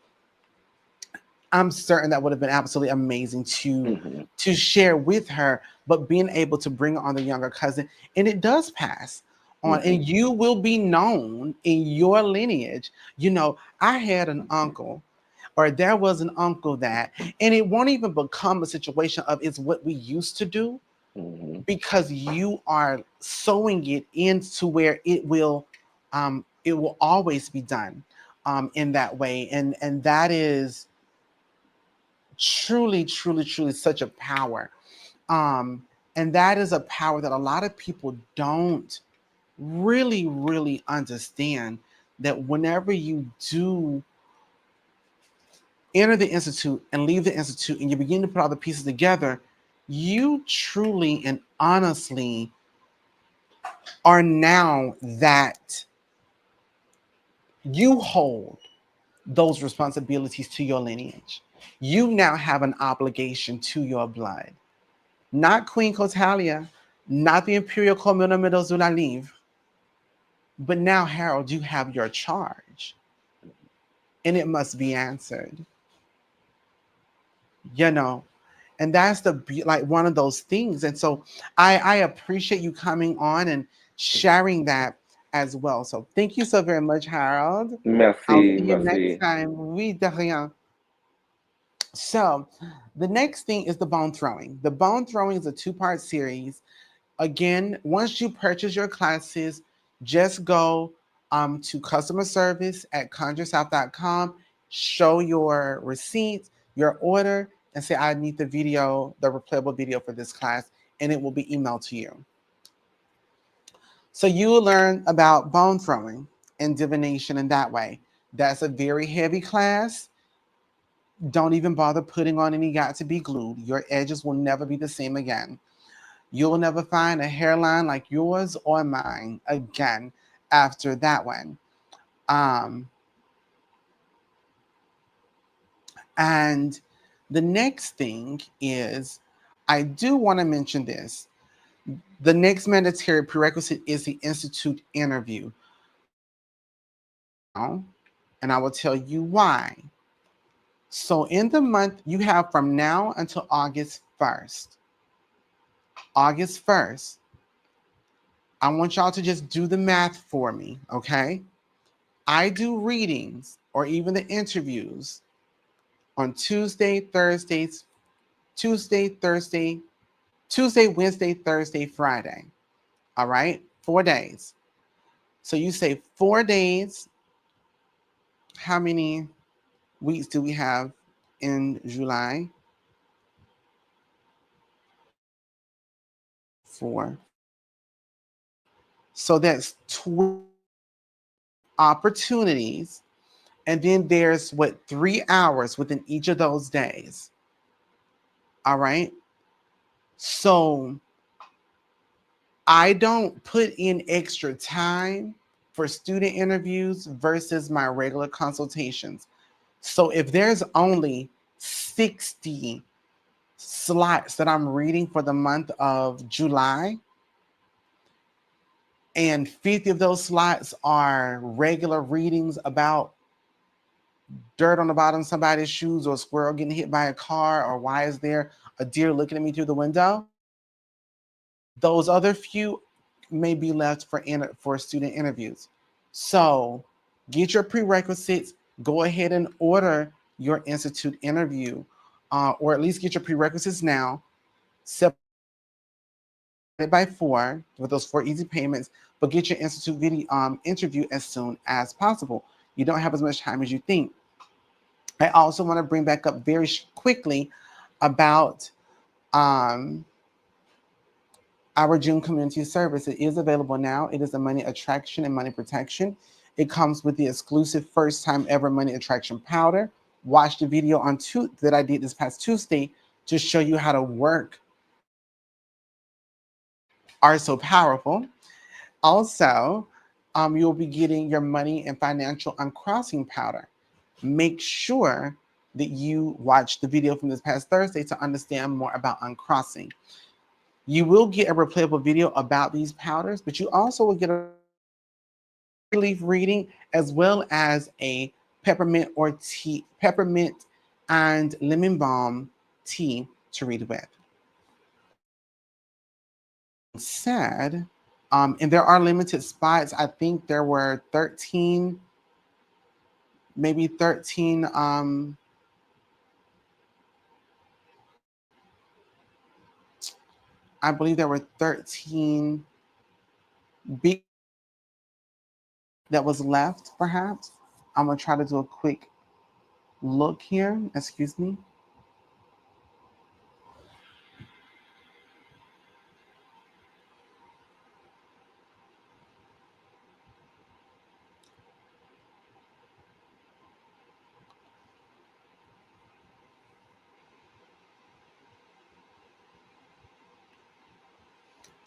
I'm certain that would have been absolutely amazing Hmm. to share with her, but being able to bring on the younger cousin, and it does pass on, Hmm. and you will be known in your lineage. You know, I had an uncle, or there was an uncle that, and it won't even become a situation of it's what we used to do, Hmm. because you are sewing it into where it will always be done in that way, and that is truly, truly, truly such a power. Um, and that is a power that a lot of people don't really, really understand, that whenever you do enter the institute and leave the institute and you begin to put all the pieces together, you truly and honestly are now that you hold those responsibilities to your lineage. You now have an obligation to your blood. Not Queen Cotalia, not the Imperial Communes de la Livre, but now, Harold, you have your charge, and it must be answered. You know, and that's like one of those things. And so, I appreciate you coming on and sharing that as well. So, thank you so very much, Harold. I'll Merci, see you next merci. time. Oui, de rien. So, the next thing is the bone throwing. The bone throwing is a two-part series. Again, once you purchase your classes, just go to customer service at conjuresouth.com, show your receipt, your order, and say, I need the video, the replayable video for this class, and it will be emailed to you. So you will learn about bone throwing and divination in that way. That's a very heavy class. Don't even bother putting on any got to be glued. Your edges will never be the same again. You'll never find a hairline like yours or mine again after that one. Um, and the next thing is, I do want to mention this. The next mandatory prerequisite is the institute interview. And I will tell you why. So in the month, you have from now until August 1st. August 1st, I want y'all to just do the math for me, okay? I do readings or even the interviews on Tuesday, Wednesday, Thursday, Friday. All right, 4 days. So you say 4 days. How many weeks do we have in July? 4. So that's 12 opportunities. And then there's 3 hours within each of those days. All right. So I don't put in extra time for student interviews versus my regular consultations. So if there's only 60 slots that I'm reading for the month of July, and 50 of those slots are regular readings about dirt on the bottom of somebody's shoes, or a squirrel getting hit by a car, or why is there a deer looking at me through the window, those other few may be left for student interviews. So get your prerequisites, go ahead and order your institute interview, or at least get your prerequisites now, separate by 4 with those 4 easy payments, but get your institute video interview as soon as possible. You don't have as much time as you think. I also want to bring back up very quickly about our June community service. It is available now. It is a money attraction and money protection. It comes with the exclusive first time ever money attraction powder. Watch the video that I did this past Tuesday to show you how to work are so powerful. Also, you'll be getting your money and financial uncrossing powder. Make sure that you watch the video from this past Thursday to understand more about uncrossing. You will get a replayable video about these powders, but you also will get a leaf reading as well as a peppermint and lemon balm tea to read with. Said, and there are limited spots. I think there were 13, maybe 13 I believe there were 13 big that was left, perhaps. I'm gonna try to do a quick look here. Excuse me.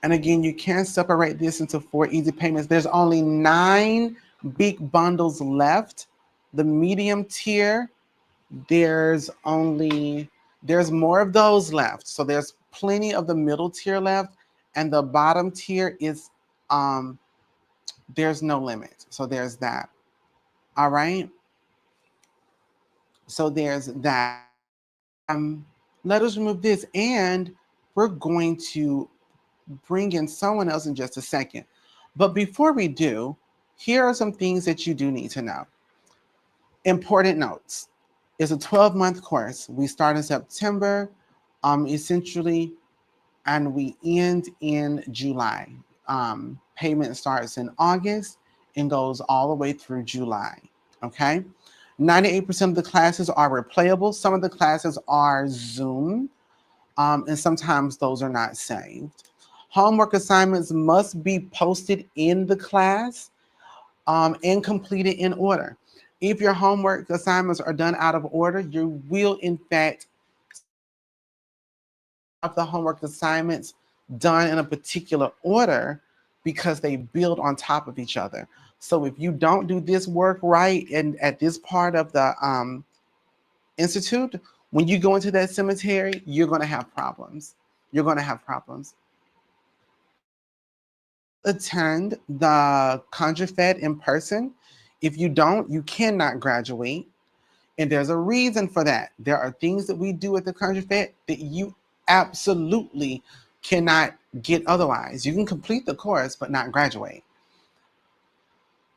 And again, you can separate this into 4 easy payments. There's only 9 big bundles left. The medium tier, there's more of those left. So there's plenty of the middle tier left, and the bottom tier is there's no limit. So there's that. All right. So there's that. Let us remove this, and we're going to bring in someone else in just a second. But before we do, here are some things that you do need to know. Important notes. It's a 12-month course. We start in September, essentially, and we end in July. Payment starts in August and goes all the way through July, okay? 98% of the classes are replayable. Some of the classes are Zoom, and sometimes those are not saved. Homework assignments must be posted in the class and completed in order. If your homework assignments are done out of order, you will in fact have the homework assignments done in a particular order because they build on top of each other. So if you don't do this work right and at this part of the institute, when you go into that cemetery, you're going to have problems. You're going to have problems. attend the Conjure Fed in person. If you don't, you cannot graduate. And there's a reason for that. There are things that we do at the Conjure Fed that you absolutely cannot get otherwise. You can complete the course, but not graduate.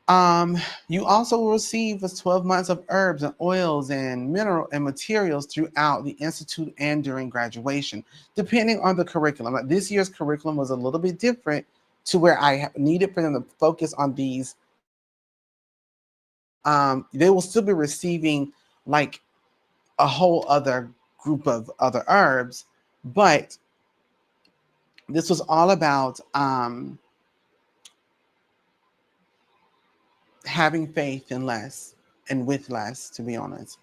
You also will receive 12 months of herbs and oils and mineral and materials throughout the institute and during graduation, depending on the curriculum. Like this year's curriculum was a little bit different to where I needed for them to focus on these. They will still be receiving like a whole other group of other herbs, but this was all about having faith in less and with less, to be honest.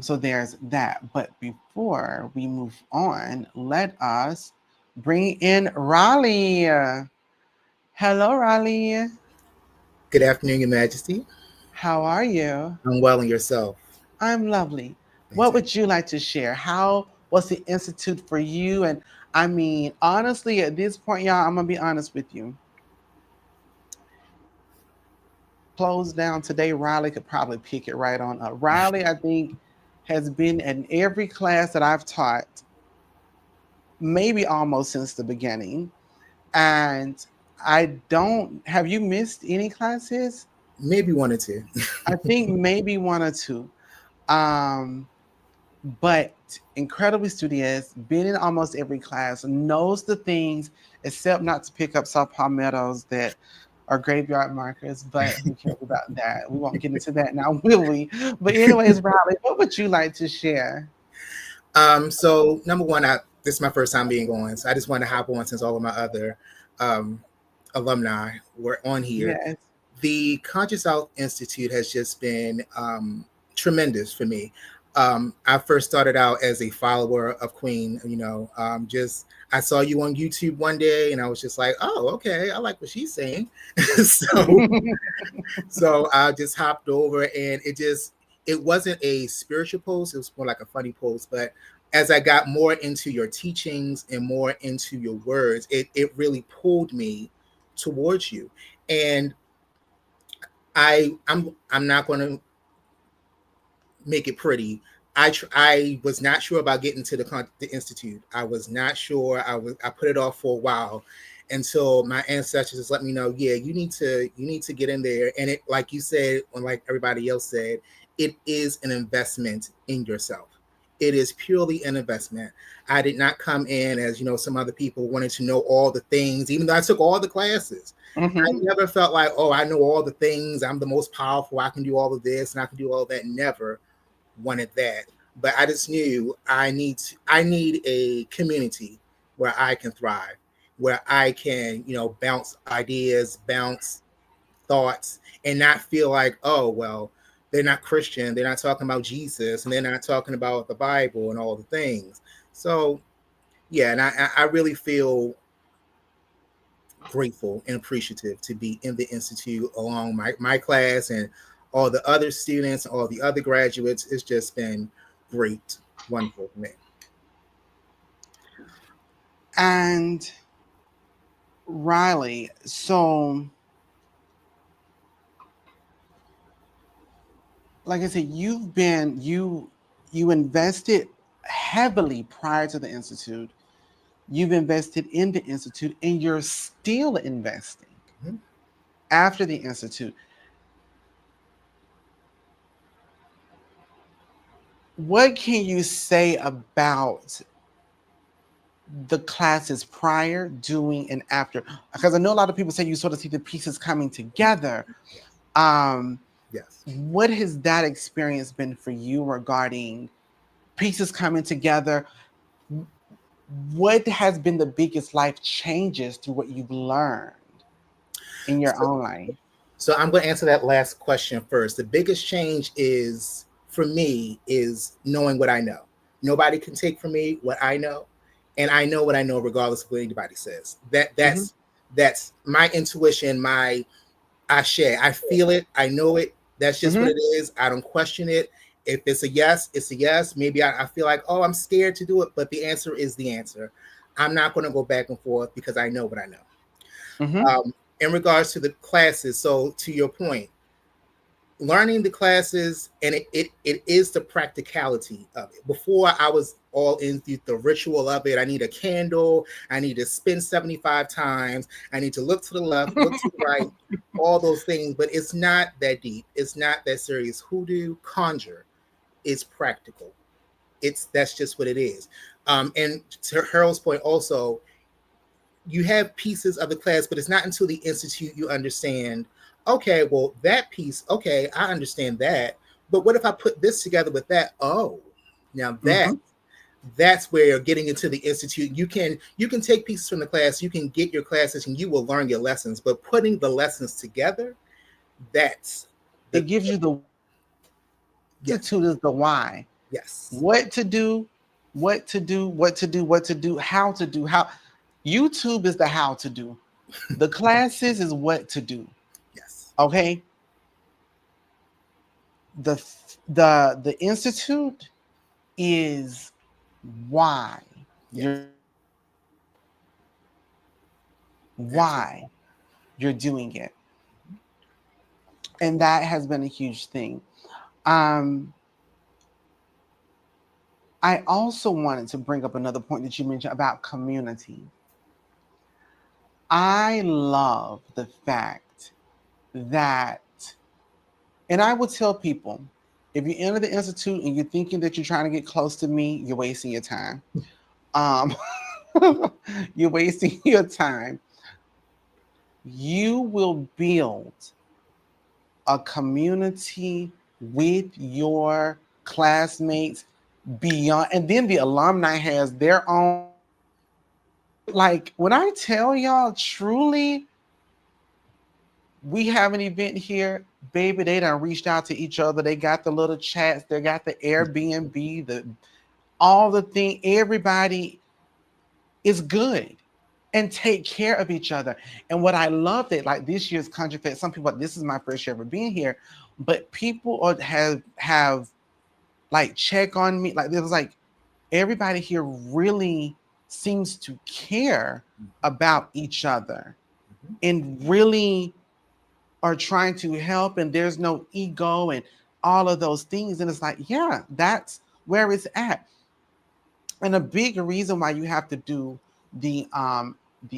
So there's that. But before we move on, let us bring in Raleigh. Hello, Raleigh. Good afternoon, Your Majesty. How are you? I'm well, and yourself? I'm lovely. Thanks. What would you like to share? How was the Institute for you? And I mean, honestly, at this point, y'all, I'm going to be honest with you. Closed down today, Riley could probably pick it right on up. Riley, I think, has been in every class that I've taught, maybe almost since the beginning. And have you missed any classes? Maybe one or two. I think maybe one or two. But incredibly studious, been in almost every class, knows the things, except not to pick up saw palmettos that are graveyard markers, but who cares about that? We won't get into that now, will we? But anyways, Riley, what would you like to share? So number one, this is my first time being on, so I just want to hop on since all of my other alumni were on here. Yes. The Conscious South Institute has just been tremendous for me. I first started out as a follower of Queen, I saw you on YouTube one day and I was just like, oh, okay, I like what she's saying. So I just hopped over, and it wasn't a spiritual post, it was more like a funny post. But as I got more into your teachings and more into your words, it really pulled me towards you. And I'm not going to make it pretty. I was not sure about getting to the Institute. I was not sure. I put it off for a while until my ancestors just let me know, yeah, you need to get in there. And it, like you said, and like everybody else said, it is an investment in yourself. It is purely an investment. I did not come in as, some other people wanted to know all the things, even though I took all the classes. Mm-hmm. I never felt like, oh, I know all the things. I'm the most powerful. I can do all of this and I can do all that. Never wanted that. But I just knew I need a community where I can thrive, where I can, bounce ideas, bounce thoughts, and not feel like, oh, well, they're not Christian, they're not talking about Jesus, and they're not talking about the Bible and all the things. So, yeah, and I really feel grateful and appreciative to be in the Institute along my class and all the other students, all the other graduates. It's just been great, wonderful for me. And Riley, so like I said, you invested heavily prior to the Institute. You've invested in the Institute, and you're still investing after the Institute. What can you say about the classes prior, during, and after? Because I know a lot of people say you sort of see the pieces coming together. Yes. What has that experience been for you regarding pieces coming together? What has been the biggest life changes through what you've learned in your own life? So I'm going to answer that last question first. The biggest change for me is knowing what I know. Nobody can take from me what I know, and I know what I know regardless of what anybody says. That's my intuition, my ashe. I feel it. I know it. That's just what it is. I don't question it. If it's a yes, it's a yes. Maybe I feel like, oh, I'm scared to do it, but the answer is the answer. I'm not going to go back and forth because I know what I know. In regards to the classes, so to your point, learning the classes, and it is the practicality of it. Before, I was all in the ritual of it. I need a candle, I need to spin 75 times, I need to look to the left, look to the right, all those things, but it's not that deep, it's not that serious. Hoodoo, Conjure is practical. That's just what it is. And to Harold's point also, you have pieces of the class, but it's not until the institute you understand, okay, well, that piece, okay, I understand that. But what if I put this together with that? Oh, now that's where you're getting into the institute. You can take pieces from the class, you can get your classes, and you will learn your lessons. But putting the lessons together, it gives you the institute is the why. Yes. What to do, how to do. YouTube is the how to do. The classes is what to do. Yes. Okay. The institute is why you're doing it. And that has been a huge thing. I also wanted to bring up another point that you mentioned about community. I love the fact that, and I would tell people, if you enter the institute and you're thinking that you're trying to get close to me, you're wasting your time. You're wasting your time. You will build a community with your classmates beyond, and then the alumni has their own. Like, when I tell y'all, truly, we have an event here, baby, they done reached out to each other. They got the little chats, they got the Airbnb, all the thing. Everybody is good and take care of each other. And what I love that, like, this year's Conjure Fest, some people, this is my first year ever being here, but people have like check on me. Like, there was like, everybody here really seems to care about each other and really are trying to help, and there's no ego and all of those things. And it's like, yeah, that's where it's at. And a big reason why you have to do the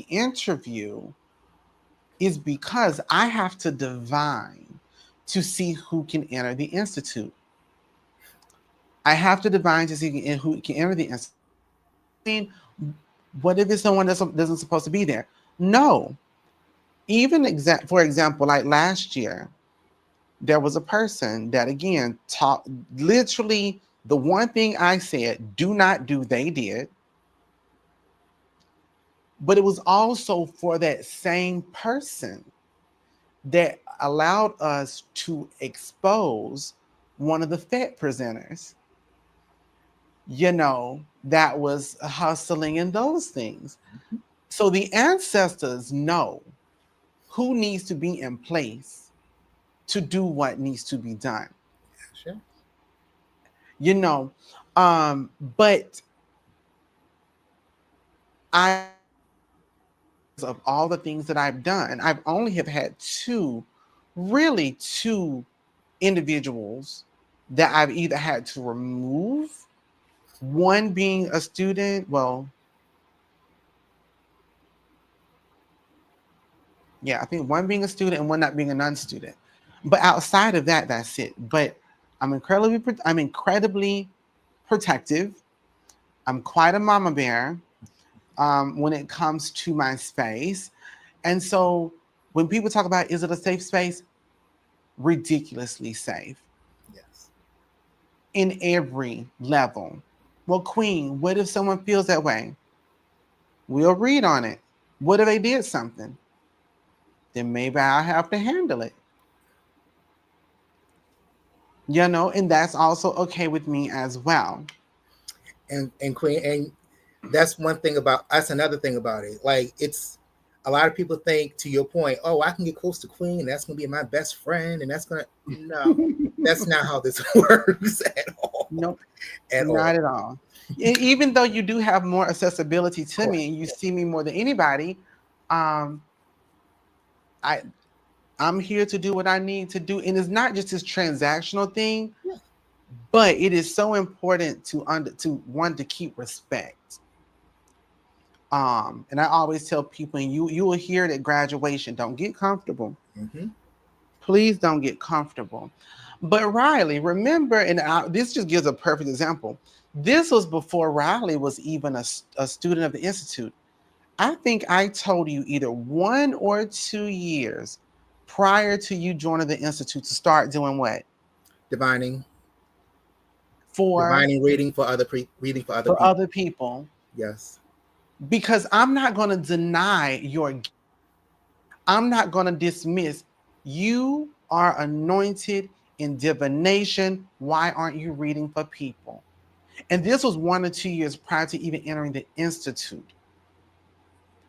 interview is because I have to divine to see who can enter the institute. I have to divine to see who can enter the institute. I mean, what if it's someone that doesn't supposed to be there? No. Even for example, like last year, there was a person that, again, taught literally the one thing I said, do not do, they did. But it was also for that same person that allowed us to expose one of the FET presenters, that was hustling and those things. So the ancestors know who needs to be in place to do what needs to be done. Sure. But of all the things that I've done, I've only have had two individuals that I've either had to remove, one being a student, I think one being a student and one not being a non-student. But outside of that, that's it. But I'm incredibly protective. I'm quite a mama bear when it comes to my space. And so when people talk about, is it a safe space? Ridiculously safe. Yes. In every level. Well, Queen, what if someone feels that way? We'll read on it. What if they did something? Then maybe I'll have to handle it. And that's also okay with me as well. And Queen, and that's one thing that's another thing about it. Like, it's a lot of people think, to your point, oh, I can get close to Queen, and that's gonna be my best friend, and that's gonna that's not how this works at all. Nope. Not at all. Even though you do have more accessibility to me and you see me more than anybody, I'm here to do what I need to do. And it's not just this transactional thing, Yeah. but it is so important to keep respect. And I always tell people, and you will hear it at graduation, don't get comfortable. Mm-hmm. Please don't get comfortable. But Riley, remember, and this just gives a perfect example. This was before Riley was even a student of the Institute. I think I told you either 1 or 2 years prior to you joining the Institute to start doing what? Divining, For reading for reading for other for people. other people. Yes. Because I'm not going to deny I'm not going to dismiss. You are anointed in divination. Why aren't you reading for people? And this was 1 or 2 years prior to even entering the Institute.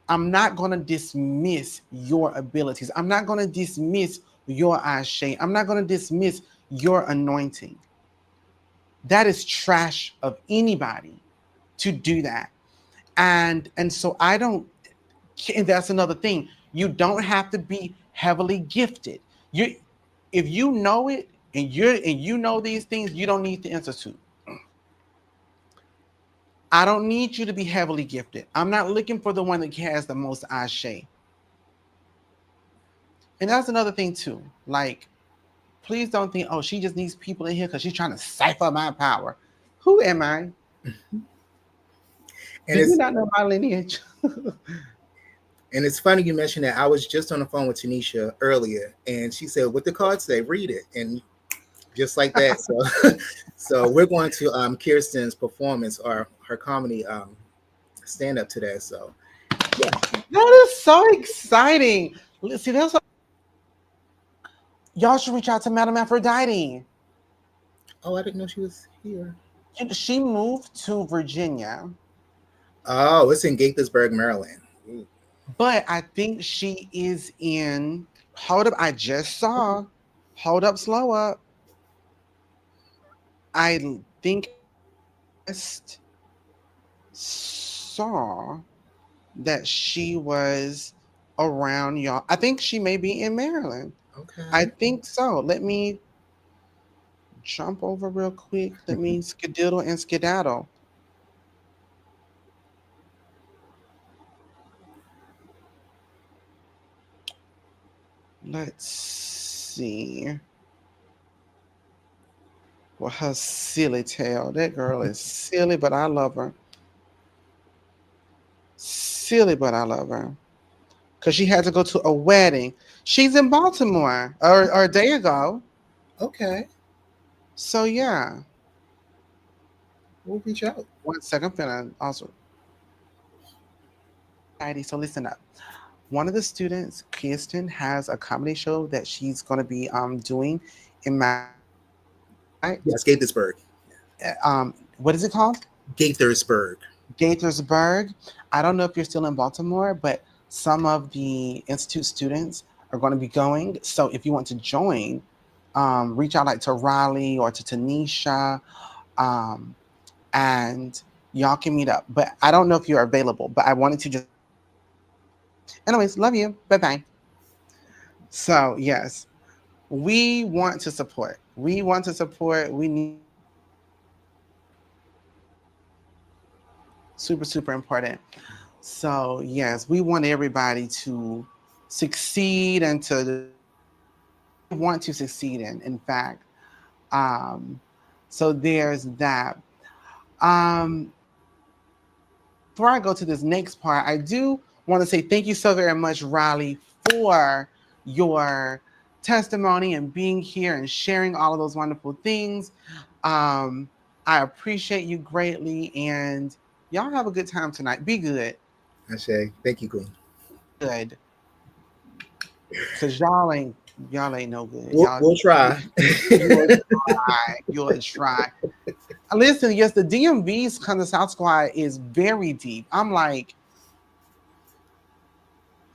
I'm not going to dismiss your abilities. I'm not going to dismiss your ashe. I'm not going to dismiss your anointing. That is trash of anybody to do that. And so I don't, and that's another thing. You don't have to be heavily gifted. You if you know it and you know these things, you don't need the institute. I don't need you to be heavily gifted. I'm not looking for the one that has the most ashe. And that's another thing too. Like, please don't think, oh, she just needs people in here because she's trying to cipher my power. Who am I? And Do you it's not know my lineage? and it's funny you mentioned that. I was just on the phone with Tanisha earlier, and she said, "What the cards say? Read it." And just like that. So, so we're going to Kirsten's performance or her comedy stand up today. So, yeah. That is so exciting. See, that's what, y'all should reach out to Madame Aphrodite. Oh, I didn't know she was here. She moved to Virginia, Oh, it's in Gaithersburg, Maryland. Ooh. but I think she is in. Hold up, I just saw. Hold up, slow up. I think I just saw that she was around y'all. I think she may be in Maryland. I Okay. think so. Let me jump over real quick. Let me skedaddle and skedaddle. Let's see. Well, her silly tail. That girl is silly, but I love her. Silly, but I love her. Because she had to go to a wedding. She's in Baltimore or a day ago. Okay. So, yeah. We'll reach out. 1 second. I'm finna also. Alrighty, so listen up. One of the students, Kirsten, has a comedy show that she's going to be doing in my. Yes, Gaithersburg. What is it called? Gaithersburg. Gaithersburg. I don't know if you're still in Baltimore, but some of the institute students are going to be going. So if you want to join, reach out like to Riley or to Tanisha, um, and y'all can meet up. But I don't know if you're available. But I wanted to just, anyways, love you. Bye bye. So yes, we want to support. We want to support. We need super important. So yes, we want everybody to succeed and to want to succeed in fact. Um, so there's that. Um, Before I go to this next part, I do want to say thank you so very much, Riley, for your testimony and being here and sharing all of those wonderful things. Um, I appreciate you greatly, and y'all have a good time tonight. Be good. Ashe. Thank you, Queen. Good. Cause y'all ain't no good. We'll try. You'll try. You'll try. Listen, yes, the DMV's kind of South Squad is very deep. I'm like,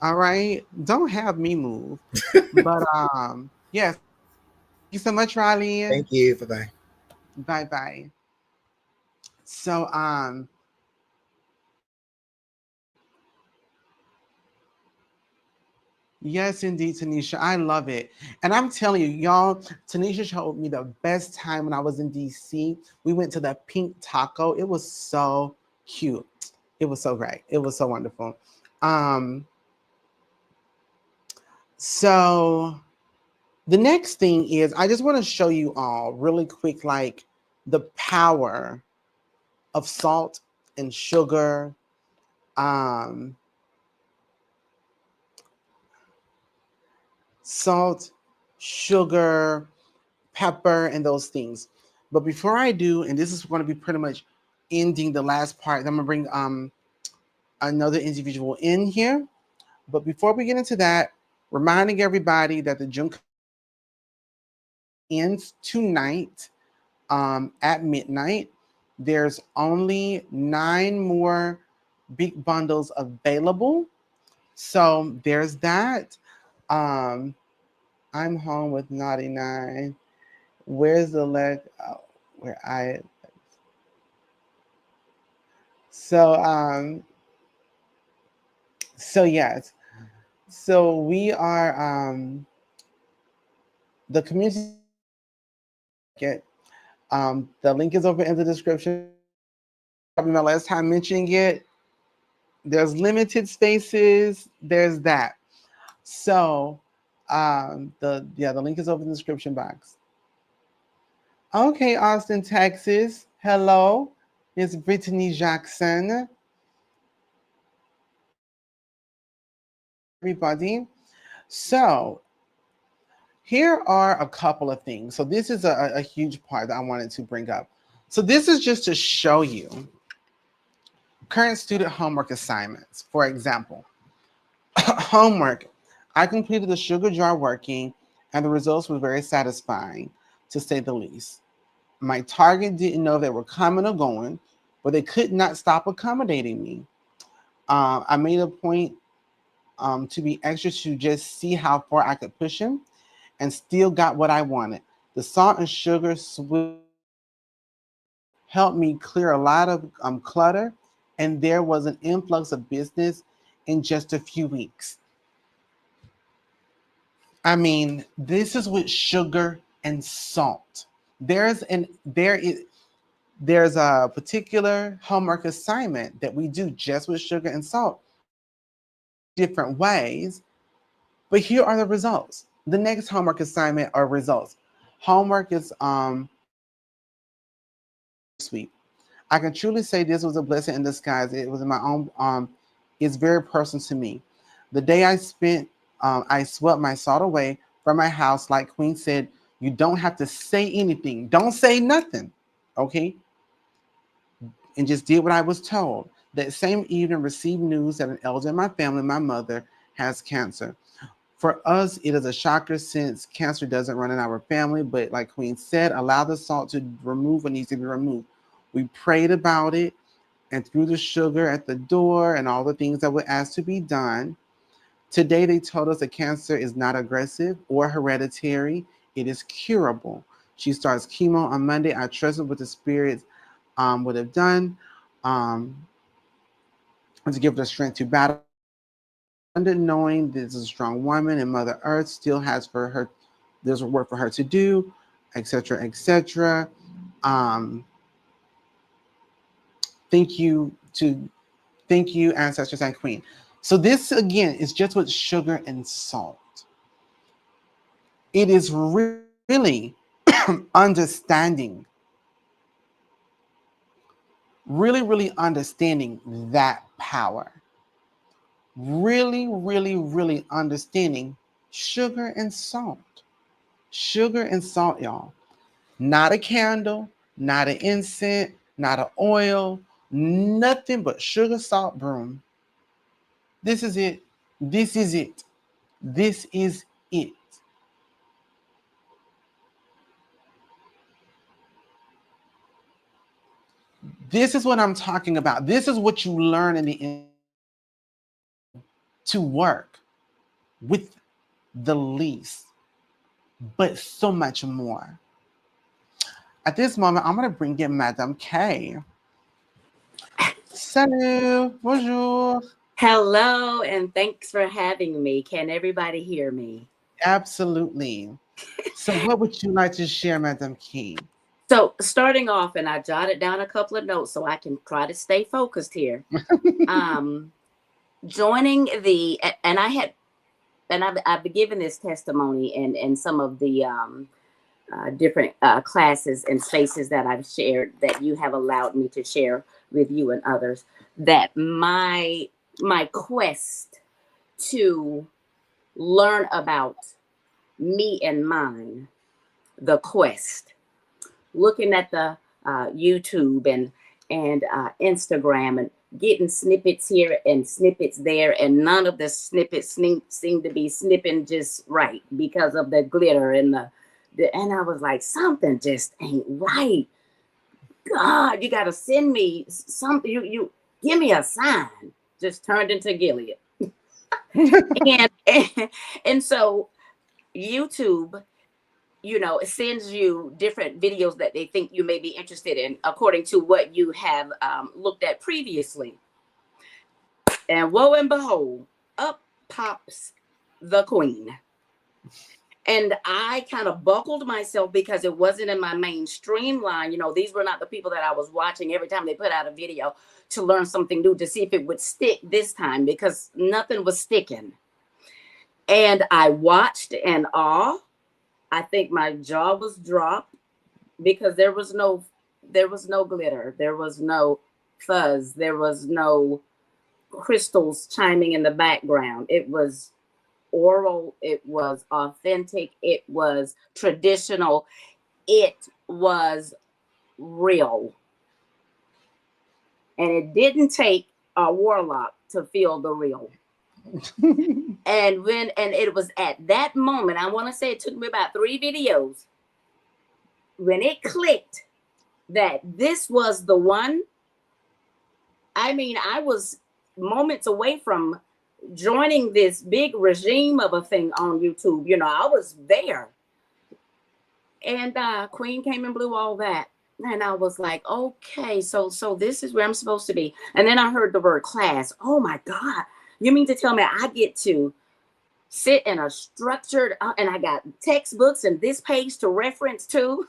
all right, don't have me move. But yes, thank you so much, Riley. Thank you. Bye bye. Bye bye. So Yes, indeed, Tanisha. I love it. And I'm telling you, y'all, Tanisha showed me the best time when I was in DC. We went to the Pink Taco. It was so cute. It was so great. It was so wonderful. Um, so the next thing is I just want to show you all really quick, like the power of salt and sugar. Um, Salt, sugar, pepper, and those things. But before I do, and this is going to be pretty much ending the last part, I'm going to bring another individual in here. But before we get into that, reminding everybody that the June ends tonight at midnight. There's only 9 more big bundles available. So there's that. Um, I'm home with Naughty Nine. Where's the leg? Oh, where I so so yes. So we are the community get the link is over in the description. Probably my last time mentioning it. There's limited spaces. There's that. So the link is over in the description box. Okay, Austin, Texas. Hello. It's Brittany Jackson. Everybody. So here are a couple of things. So this is a huge part that I wanted to bring up. So this is just to show you current student homework assignments. For example, homework. I completed the sugar jar working and the results were very satisfying, to say the least. My target didn't know they were coming or going, but they could not stop accommodating me. I made a point to be extra to just see how far I could push him and still got what I wanted. The salt and sugar helped me clear a lot of clutter, and there was an influx of business in just a few weeks. I mean, this is with sugar and salt. There's a particular homework assignment that we do just with sugar and salt, different ways, but here are the results. The next homework assignment are results. Homework is sweet. I can truly say this was a blessing in disguise. It was in my own, it's very personal to me. The day I swept my salt away from my house, like Queen said, you don't have to say anything. Don't say nothing, okay? And just did what I was told. That same evening, received news that an elder in my family, my mother, has cancer. For us, it is a shocker since cancer doesn't run in our family, but like Queen said, allow the salt to remove what needs to be removed. We prayed about it and threw the sugar at the door and all the things that were asked to be done. Today, they told us that cancer is not aggressive or hereditary, it is curable. She starts chemo on Monday. I trusted what the spirits would have done to give her the strength to battle. Knowing this is a strong woman and Mother Earth still has for her, there's work for her to do, etc., etc. Um, thank you to Thank you, ancestors and queen. So this again is just with sugar and salt. It is really understanding, really understanding that power. Really understanding sugar and salt. Sugar and salt, y'all. Not a candle, not an incense, not an oil, nothing but sugar, salt, broom. This is it. This is it. This is it. This is what I'm talking about. This is what you learn in the to work with the least, but so much more. At this moment, I'm going to bring in Madame K. Salut, bonjour. Hello, and thanks for having me. Can everybody hear me? Absolutely. So what would you like to share, Madam Key? So starting off, and I jotted down a couple of notes so I can try to stay focused here. Joining the, and I've been given this testimony in some of the different classes and spaces that I've shared, that you have allowed me to share with you and others, that my quest to learn about me and mine, the quest, looking at the YouTube and Instagram and getting snippets here and snippets there, and none of the snippets seem to be snipping just right because of the glitter and and I was like, something just ain't right. God, you got to send me something. You give me a sign. Just turned into Gilead. and so YouTube, you know, it sends you different videos that they think you may be interested in according to what you have looked at previously. And woe and behold, up pops the queen. And I kind of buckled myself because it wasn't in my mainstream line. You know, these were not the people that I was watching every time they put out a video to learn something new, to see if it would stick this time, because nothing was sticking. And I watched in awe. I think my jaw was dropped because there was no glitter. There was no fuzz. There was no crystals chiming in the background. It was oral. It was authentic. It was traditional. It was real. And it didn't take a warlock to feel the real. And it was at that moment, I want to say it took me about 3 videos, when it clicked that this was the one. I mean, I was moments away from joining this big regime of a thing on YouTube. You know, I was there. And Queen came and blew all that. And I was like, okay, so this is where I'm supposed to be. And then I heard the word class. Oh my God. You mean to tell me I get to sit in a structured, and I got textbooks and this page to reference to?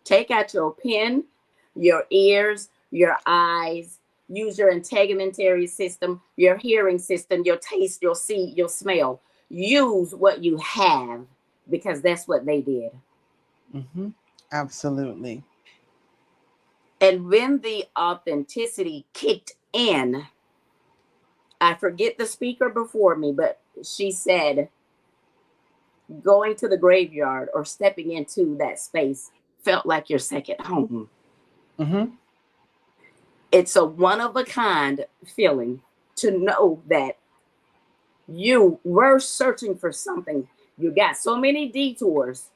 Take out your pen, your ears, your eyes, use your integumentary system, your hearing system, your taste, your see, your smell. Use what you have, because that's what they did. Mm-hmm. Absolutely. And when the authenticity kicked in, I forget the speaker before me, but she said, going to the graveyard or stepping into that space felt like your second home. Mm-hmm. It's a one-of-a-kind feeling to know that you were searching for something. You got so many detours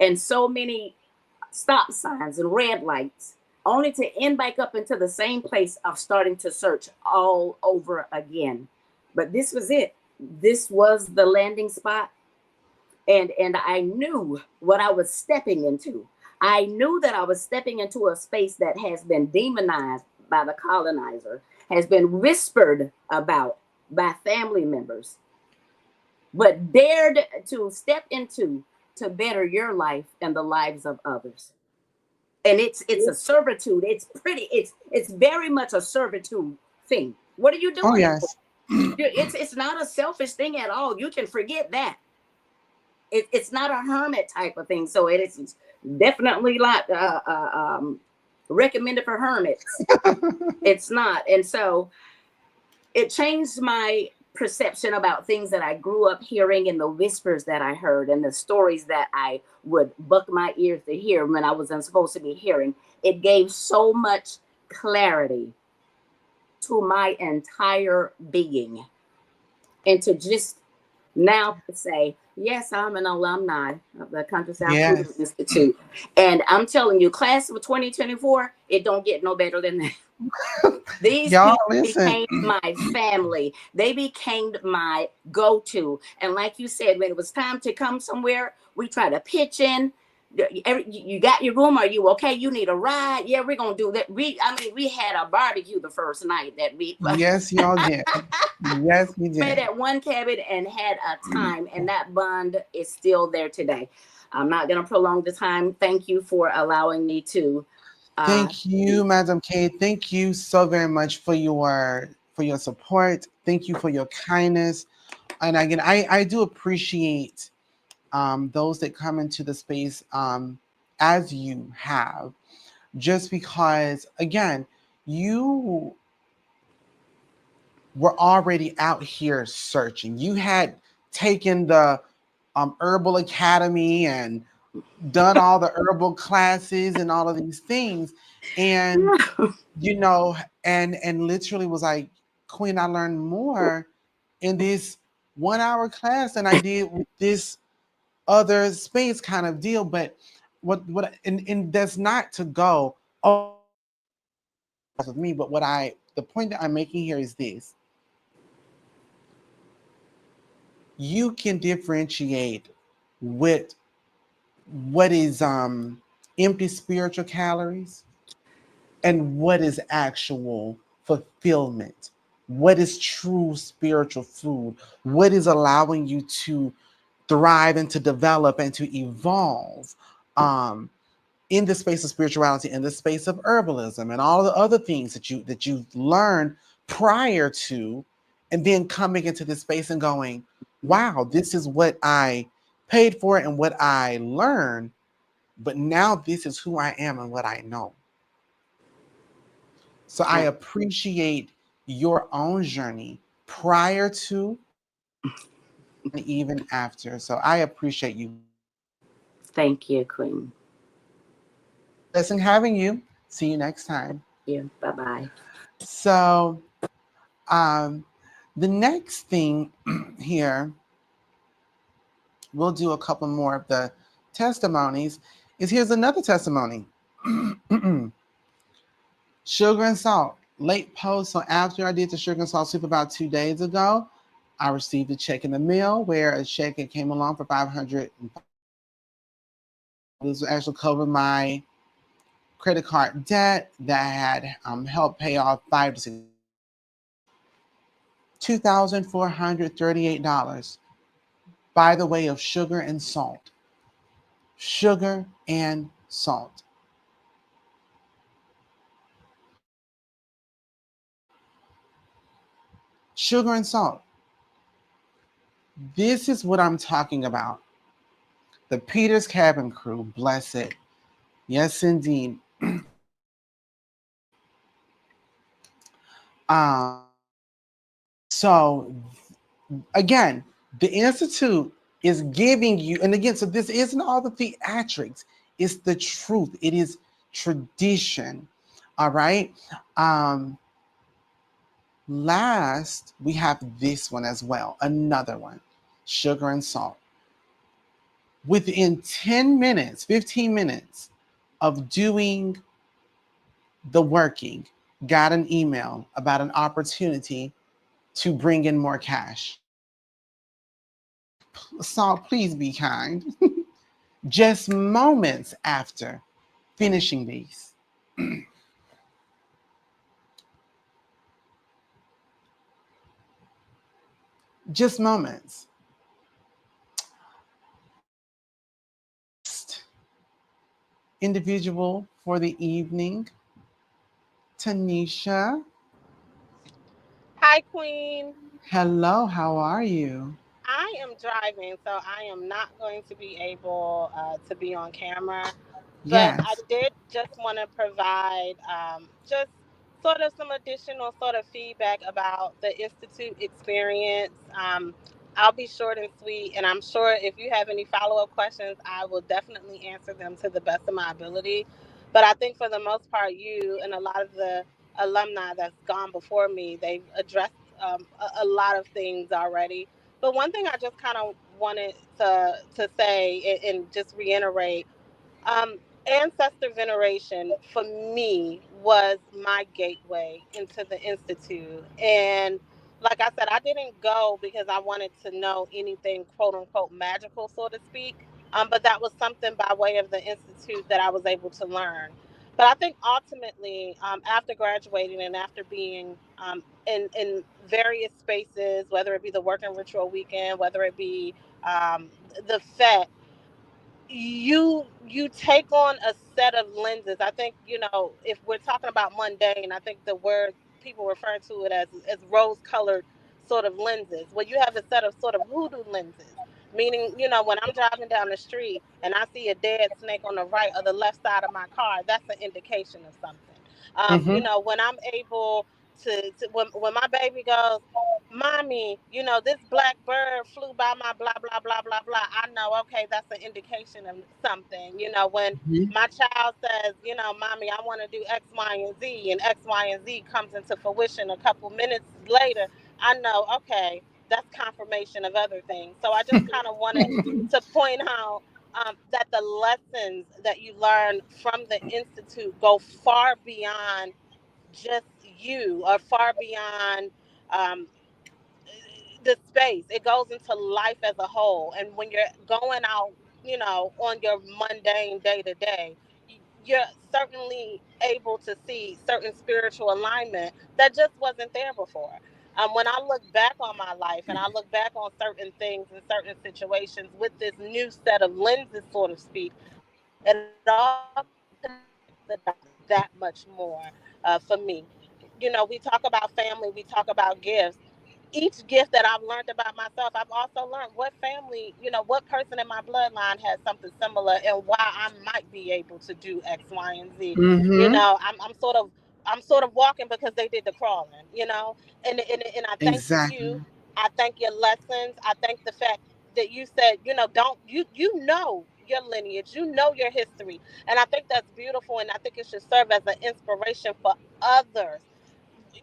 and so many stop signs and red lights, only to end back up into the same place of starting to search all over again. But this was it. This was the landing spot. And I knew what I was stepping into. I knew that I was stepping into a space that has been demonized by the colonizer, has been whispered about by family members, but dared to step into to better your life and the lives of others. And it's a servitude. It's very much a servitude thing. What are you doing? Oh, yes. It's not a selfish thing at all. You can forget that. It's not a hermit type of thing. So it is definitely like recommended for hermits. It's not. And so it changed my perception about things that I grew up hearing, and the whispers that I heard, and the stories that I would buck my ears to hear when I wasn't supposed to be hearing. It gave so much clarity to my entire being. And to just now say, yes, I'm an alumni of the Conjure Yes. Hoodoo Institute. And I'm telling you, class of 2024, it don't get no better than that. These Y'all, people listen. became my family. They became my go-to. And like you said, when it was time to come somewhere, we try to pitch in. You got your room? Are you okay? You need a ride? Yeah, we're gonna do that. We had a barbecue the first night that we Yes, y'all did. Yes, we met did. at one cabin and had a time, and that bond is still there today. I'm not gonna prolong the time. Thank you for allowing me to Thank you, Madam K. Thank you so very much for your support. Thank you for your kindness. And again, I do appreciate those that come into the space as you have, just because, again, you were already out here searching. You had taken the Herbal Academy and done all the herbal classes and all of these things. And you know, and literally was like, Queen, I learned more in this 1 hour class than I did with this other space kind of deal. But and that's not to go oh with me, but the point that I'm making here is this: you can differentiate with what is empty spiritual calories and what is actual fulfillment, what is true spiritual food, what is allowing you to thrive and to develop and to evolve um, in the space of spirituality, in the space of herbalism, and all the other things that you've learned prior to, and then coming into this space and going, "Wow, this is what I paid for and what I learned, but now this is who I am and what I know." So I appreciate your own journey prior to and even after. So I appreciate you. Thank you, Queen. Blessing having you. See you next time. Yeah, bye-bye. So um, the next thing here, we'll do a couple more of the testimonies, is here's another testimony. Sugar and salt. Late post. So after I did the sugar and salt soup about 2 days ago, I received a check in the mail where a check that came along for 500. This will actually cover my credit card debt that had helped pay off $2,438 by the way of sugar and salt. Sugar and salt. Sugar and salt. This is what I'm talking about. The Peter's Cabin Crew, bless it. Yes, indeed. So again, the Institute is giving you, and again, so this isn't all the theatrics, it's the truth, it is tradition. All right. Last, we have this one as well, another one, sugar and salt. Within 10 minutes, 15 minutes of doing the working, got an email about an opportunity to bring in more cash. Salt, please be kind. Just moments after finishing these. Just moments. Individual for the evening, Tanisha. Hi, Queen. Hello, how are you? I am driving, so I am not going to be able to be on camera. But I Yes. did just want to provide just sort of some additional sort of feedback about the Institute experience. I'll be short and sweet, and I'm sure if you have any follow-up questions, I will definitely answer them to the best of my ability. But I think for the most part, you and a lot of the alumni that's gone before me, they've addressed a lot of things already. But one thing I just kind of wanted to say and just reiterate, um, ancestor veneration for me was my gateway into the institute. And like I said, I didn't go because I wanted to know anything quote unquote magical, so to speak. But that was something by way of the institute that I was able to learn. But I think ultimately, after graduating and after being in various spaces, whether it be the Working Ritual Weekend, whether it be the FET, you take on a set of lenses. I think, if we're talking about mundane, I think the word people refer to it as rose colored sort of lenses. Well, you have a set of sort of hoodoo lenses, meaning, when I'm driving down the street and I see a dead snake on the right or the left side of my car, that's an indication of something. Mm-hmm. When I'm able to when my baby goes, mommy, this black bird flew by my blah blah blah blah blah, I know, okay, that's an indication of something. When Mm-hmm. my child says, mommy, I want to do X, Y, and Z, and X, Y, and Z comes into fruition a couple minutes later, I know, okay, that's confirmation of other things. So I just kind of wanted to point out that the lessons that you learn from the institute go far beyond just you, or far beyond um, the space. It goes into life as a whole. And when you're going out, on your mundane day to day, you're certainly able to see certain spiritual alignment that just wasn't there before. When I look back on my life and I look back on certain things and certain situations with this new set of lenses, so to speak, it all connects the dots that much more for me. We talk about family, we talk about gifts. Each gift that I've learned about myself, I've also learned what family, what person in my bloodline has something similar, and why I might be able to do X, Y, and Z. Mm-hmm. I'm sort of walking because they did the crawling, and I thank you. Exactly. I thank your lessons. I thank the fact that you said, don't you your lineage, your history, and I think that's beautiful, and I think it should serve as an inspiration for others,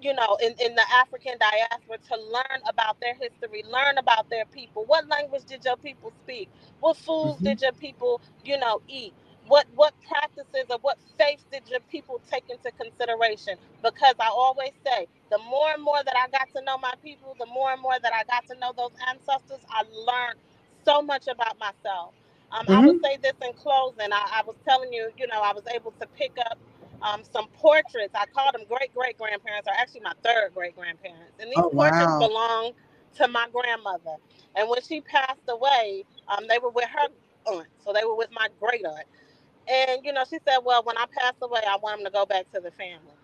in the African diaspora, to learn about their history, learn about their people. What language did your people speak? What foods Mm-hmm. did your people, eat? What practices or what faiths did your people take into consideration? Because I always say, the more and more that I got to know my people, the more and more that I got to know those ancestors, I learned so much about myself. I will Mm-hmm. say this in closing. I was telling you, I was able to pick up some portraits. I call them great great grandparents, or actually my third great grandparents. And these Oh portraits wow. belong to my grandmother. And when she passed away, they were with her aunt, so they were with my great aunt. And she said, "Well, when I pass away, I want them to go back to the family."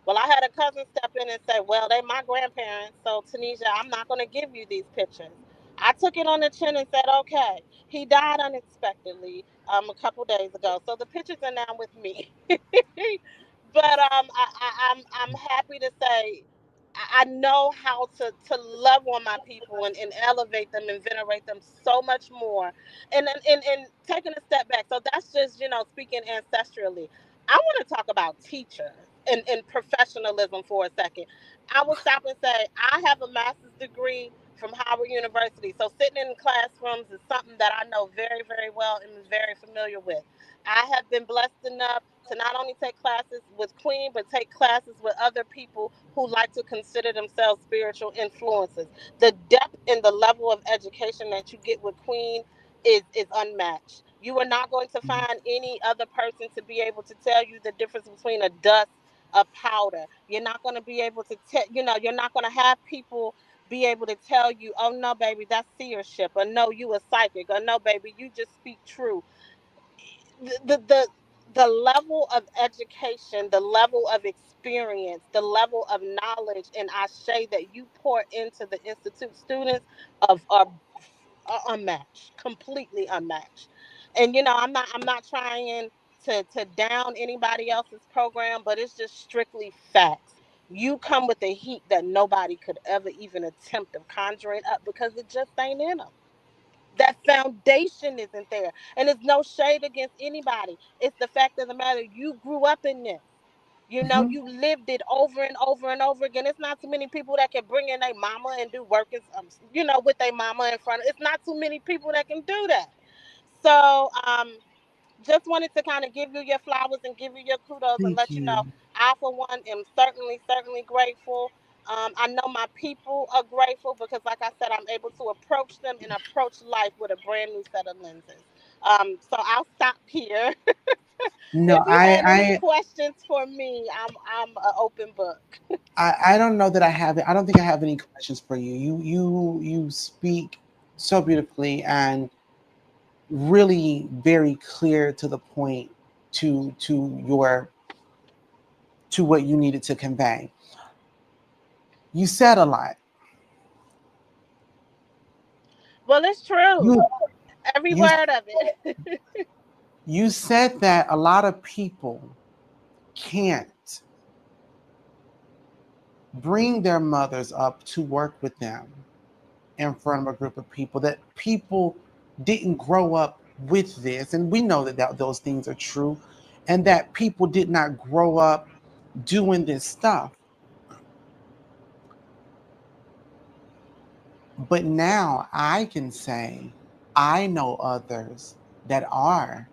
Well, I had a cousin step in and say, "Well, they my grandparents, so Tanisha, I'm not going to give you these pictures." I took it on the chin and said, "Okay." He died unexpectedly a couple days ago, so the pictures are now with me. But I'm happy to say I know how to love on my people, and elevate them and venerate them so much more. And taking a step back, so that's just speaking ancestrally. I want to talk about teachers and professionalism for a second. I will stop and say I have a master's degree from Howard University, so sitting in classrooms is something that I know very very well and is very familiar with. I have been blessed enough to not only take classes with Queen, but take classes with other people who like to consider themselves spiritual influences. The depth and the level of education that you get with Queen is unmatched. You are not going to find any other person to be able to tell you the difference between a dust, a powder. You're not going to be able to tell, you're not going to have people be able to tell you, "Oh no, baby, that's seership," or "No, you a psychic," or "No, baby, you just speak true." The level of education, the level of experience, the level of knowledge and ashe that you pour into the institute students of are unmatched, completely unmatched. And I'm not trying to down anybody else's program, but it's just strictly facts. You come with a heat that nobody could ever even attempt of conjuring up, because it just ain't in them. That foundation isn't there. And it's no shade against anybody. It's the fact of the matter. You grew up in this. Mm-hmm. You lived it over and over and over again. It's not too many people that can bring in their mama and do work, with their mama in front. It's not too many people that can do that. So, just wanted to kind of give you your flowers and give you your kudos and Thank let you know you. I, for one, am certainly grateful. I know my people are grateful because, like I said, I'm able to approach them and approach life with a brand new set of lenses. So I'll stop here. No, If you had any questions for me, I'm an open book. I don't know that I have it. I don't think I have any questions for you. You speak so beautifully and really very clear to the point to to what you needed to convey. You said a lot. Well, it's true. You Every you word of it. you said that a lot of people can't bring their mothers up to work with them in front of a group of people, that people didn't grow up with this. And we know that those things are true, and that people did not grow up doing this stuff. But now I can say I know others that are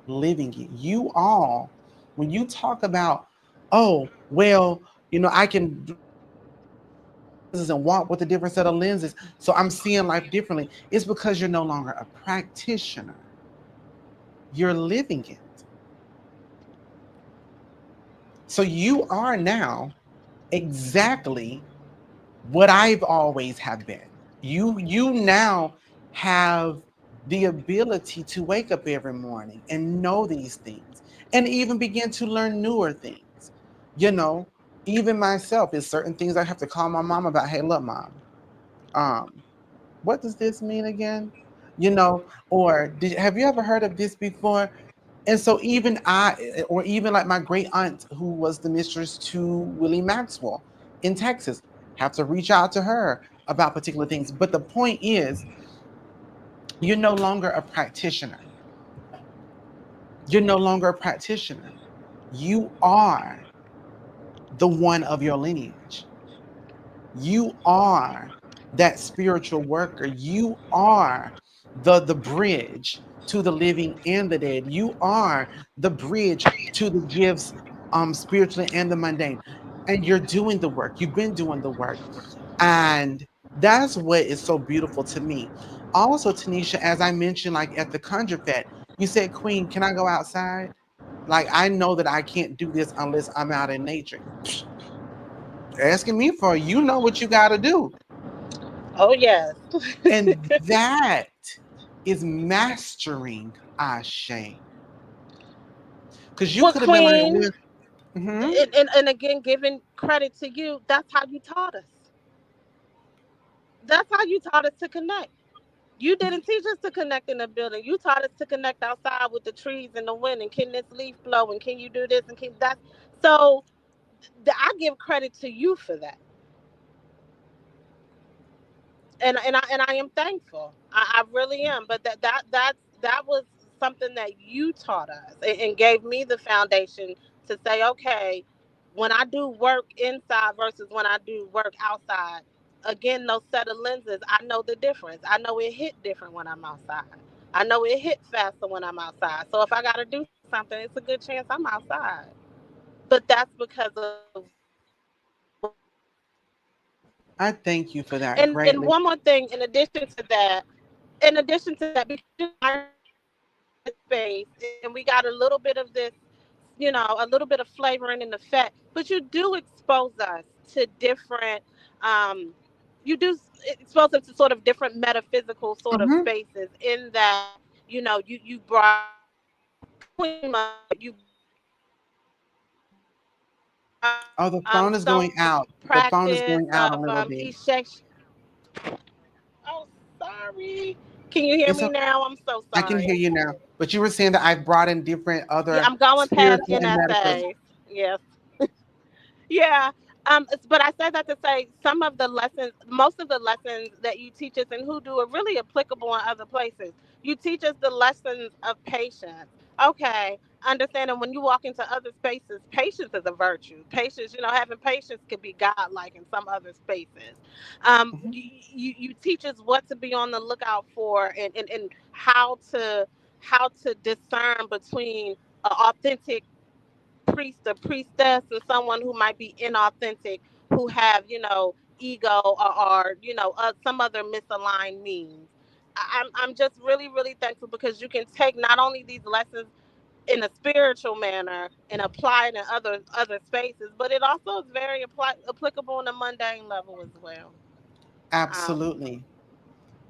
living it. You all, when you talk about, oh, well, I can and walk with a different set of lenses, so I'm seeing life differently. It's because you're no longer a practitioner. You're living it. So you are now exactly what I've always have been. You now have the ability to wake up every morning and know these things and even begin to learn newer things. You know, even myself, is certain things I have to call my mom about. Hey, look, mom, um, what does this mean again? Or have you ever heard of this before? And so even or even like my great aunt, who was the mistress to Willie Maxwell in Texas, have to reach out to her about particular things. But the point is, you're no longer a practitioner. You're no longer a practitioner. You are the one of your lineage. You are that spiritual worker. You are the bridge to the living and the dead. You are the bridge to the gifts, spiritually and the mundane. And you're doing the work. You've been doing the work. And that's what is so beautiful to me. Also, Tanisha, as I mentioned, like at the Conjure Fest, you said, Queen, can I go outside? Like, I know that I can't do this unless I'm out in nature. Asking me for, you know what you got to do. Oh yes. And that is mastering Ashe. Because you Well, could have been like, Queen, mm-hmm. and again, giving credit to you, that's how you taught us. That's how you taught us to connect. You didn't teach us to connect in the building. You taught us to connect outside with the trees and the wind. And can this leaf blow? And can you do this? And can that? So I give credit to you for that. And I am thankful. I really am. But that was something that you taught us and gave me the foundation to say, okay, when I do work inside versus when I do work outside, again, those set of lenses, I know the difference. I know it hit different when I'm outside. I know it hit faster when I'm outside. So if I got to do something, it's a good chance I'm outside. But that's because of what you taught us. I thank you for that And greatly. one more thing, in addition to that, because I know we're in this space and we got a little bit of this, a little bit of flavoring in the fat, but you do expose us to different, um, you do expose us to sort of different metaphysical sort of Mm-hmm. spaces in that, you brought Queen Mother, you brought Oh, the phone is some going out. The phone is practice going out a of little bit. Ishek. Oh, sorry. Can you hear It's me okay. now? I'm so I can sorry. hear you now. But you were saying that I've brought in different Yeah, other I'm going past spiritual and medical. NSA. Yes. Yeah. But I said that to say some of the lessons, most of the lessons that you teach us in Hoodoo are really applicable in other places. You teach us the lessons of patience. Okay. Understanding when you walk into other spaces, patience is a virtue. Patience, having patience could be godlike in some other spaces. Mhm. You teach us what to be on the lookout for, and how to discern between an authentic priest or priestess and someone who might be inauthentic, who have ego, or some other misaligned means. I'm just really, really thankful because you can take not only these lessons in a spiritual manner and apply it in other spaces, but it also is very applicable on a mundane level as well. Um, Absolutely.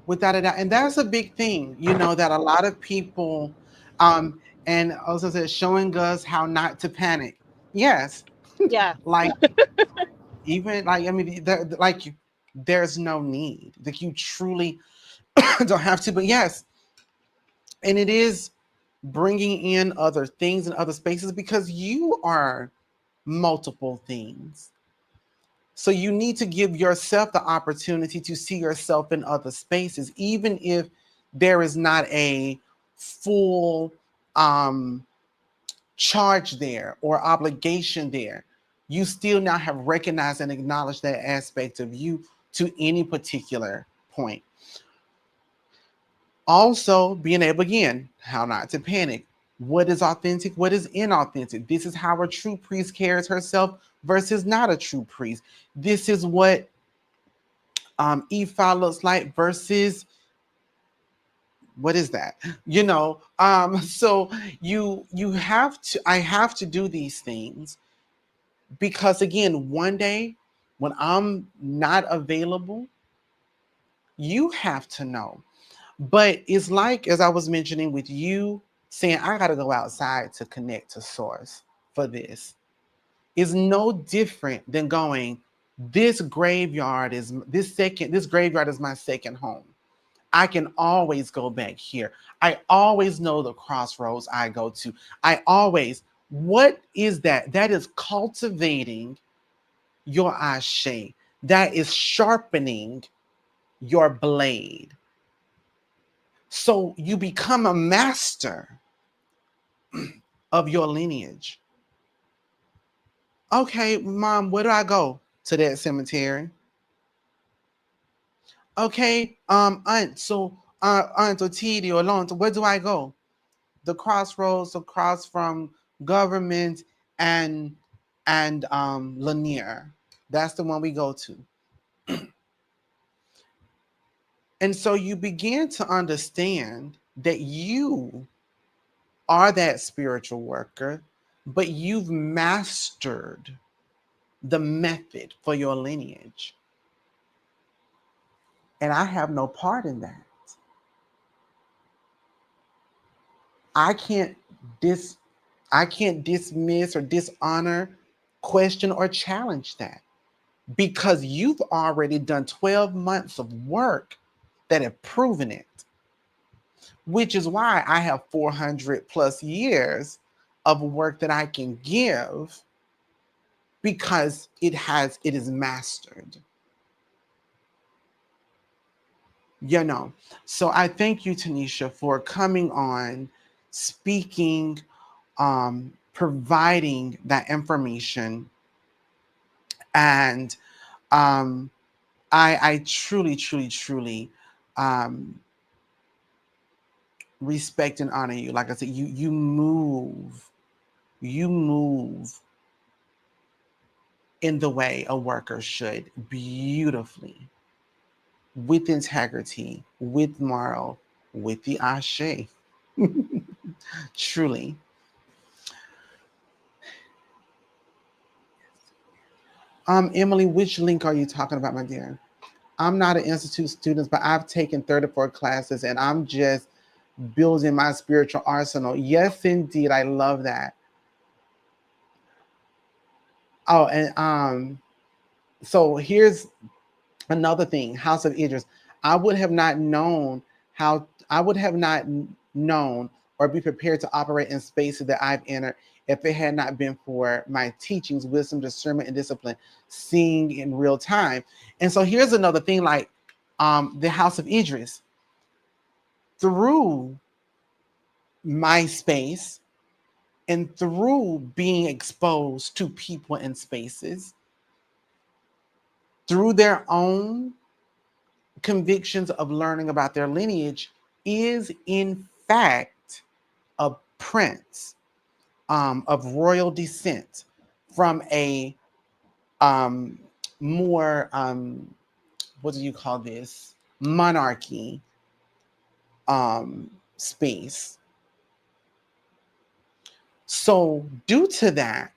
Without a doubt. And that's a big thing, that a lot of people, and also said, showing us how not to panic. Yes. yeah, Like, even like, I mean, there's no need. Like, you truly don't have to, but yes. And it is bringing in other things and other spaces because you are multiple things. So you need to give yourself the opportunity to see yourself in other spaces, even if there is not a full um, charge there or obligation there. You still now have recognized and acknowledged that aspect of you to any particular point. Also, being able, again, how not to panic. What is authentic? What is inauthentic? This is how a true priest carries herself versus not a true priest. This is what Ephah looks like versus what is that? So you have to, I have to do these things because, again, one day when I'm not available, you have to know. But it's like, as I was mentioning with you saying, I got to go outside to connect to source for this. Is no different than going, this graveyard is this graveyard is my second home. I can always go back here. I always know the crossroads I go to. What is that? That is cultivating your ashe. That is sharpening your blade. So you become a master of your lineage. Okay, mom, where do I go? To that cemetery. Okay, aunt, so aunt or Titi or Lawrence, where do I go? The crossroads across from government and Lanier. That's the one we go to. And so you begin to understand that you are that spiritual worker, but you've mastered the method for your lineage. And I have no part in that. I can't dis I can't dismiss or dishonor, question, or challenge that because you've already done 12 months of work that have proven it, which is why I have 400 plus years of work that I can give because it is mastered. So I thank you, Tanisha, for coming on, speaking, providing that information. And um, I truly, truly, truly respect and honor you. Like I said, you move in the way a worker should, beautifully, with integrity, with moral, with the ashe. Truly. Emily, which link are you talking about, my dear? I'm not an institute student, but I've taken 34 classes and I'm just building my spiritual arsenal. Yes, indeed. I love that. Oh, and so here's another thing, House of Idris. I would have not known or be prepared to operate in spaces that I've entered if it had not been for my teachings, wisdom, discernment, and discipline, seeing in real time. And so here's another thing, like the House of Idris. Through my space and through being exposed to people and spaces, through their own convictions of learning about their lineage, is in fact a prince of royal descent from a more what do you call this, monarchy, space. So due to that,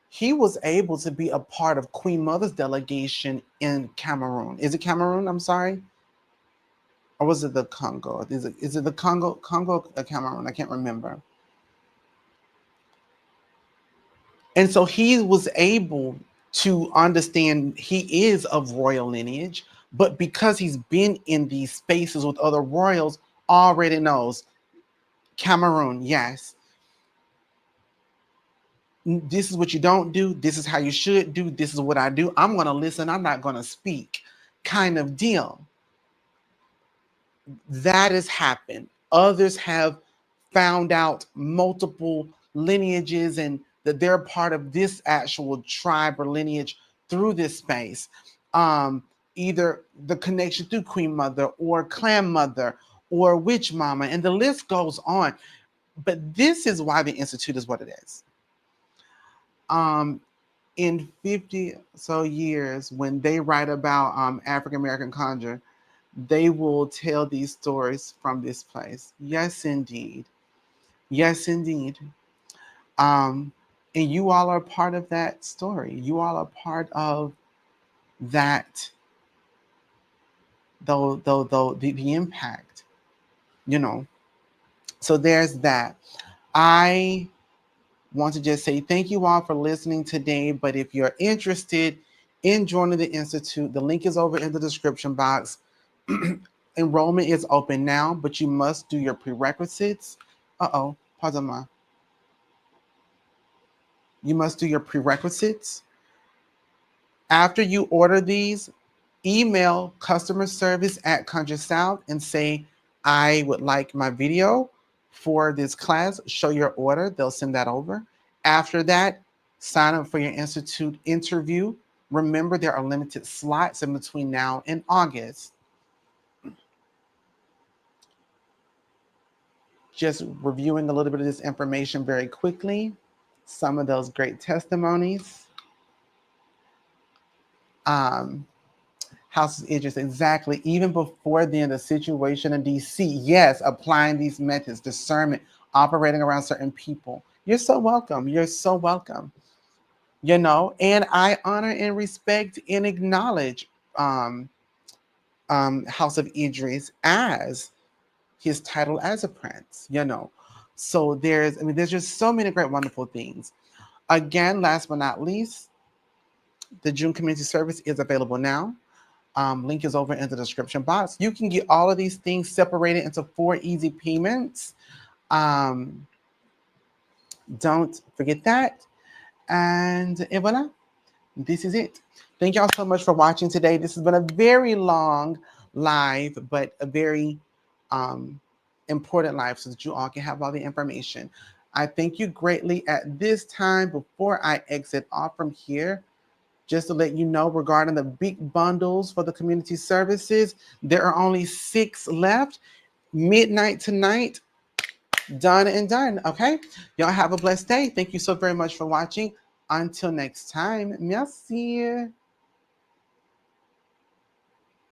he was able to be a part of Queen Mother's delegation in Cameroon. Is it Cameroon? I'm sorry. Or was it the Congo? Is it the Congo or Cameroon? I can't remember. And so he was able to understand he is of royal lineage, but because he's been in these spaces with other royals, already knows Cameroon, yes. This is what you don't do. This is how you should do. This is what I do. I'm going to listen. I'm not going to speak, kind of deal. That has happened. Others have found out multiple lineages and that they're part of this actual tribe or lineage through this space. Either the connection through Queen Mother or Clan Mother or Witch Mama, and the list goes on. But this is why the Institute is what it is. In 50 so years, when they write about African American Conjure, they will tell these stories from this place. Yes, indeed. Yes, indeed. And you all are part of that story. You all are part of that, the impact, you know. So there's that. I want to just say thank you all for listening today. But if you're interested in joining the Institute, the link is over in the description box. Enrollment is open now, but you must do your prerequisites. Pardon me. You must do your prerequisites. After you order these, email customer service at Conjure South and say, I would like my video for this class. Show your order. They'll send that over. After that, sign up for your Institute interview. Remember, there are limited slots in between now and August. Just reviewing a little bit of this information very quickly. Some of those great testimonies. House of Idris, exactly. Even before then, the situation in DC, yes, applying these methods, discernment, operating around certain people. You're so welcome. You're so welcome. You know, and I honor and respect and acknowledge House of Idris as his title as a prince, you know. So there's just so many great, wonderful things. Again, last but not least, the June community service is available now. Link is over in the description box. You can get all of these things separated into 4 easy payments. Don't forget that. And voila, this is it. Thank y'all so much for watching today. This has been a very long live, but a very important live so that you all can have all the information. I thank you greatly at this time. Before I exit off from here, just to let you know regarding the big bundles for the community services, there are only 6 left. Midnight tonight, done and done. Okay, y'all have a blessed day. Thank you so very much for watching. Until next time, merci.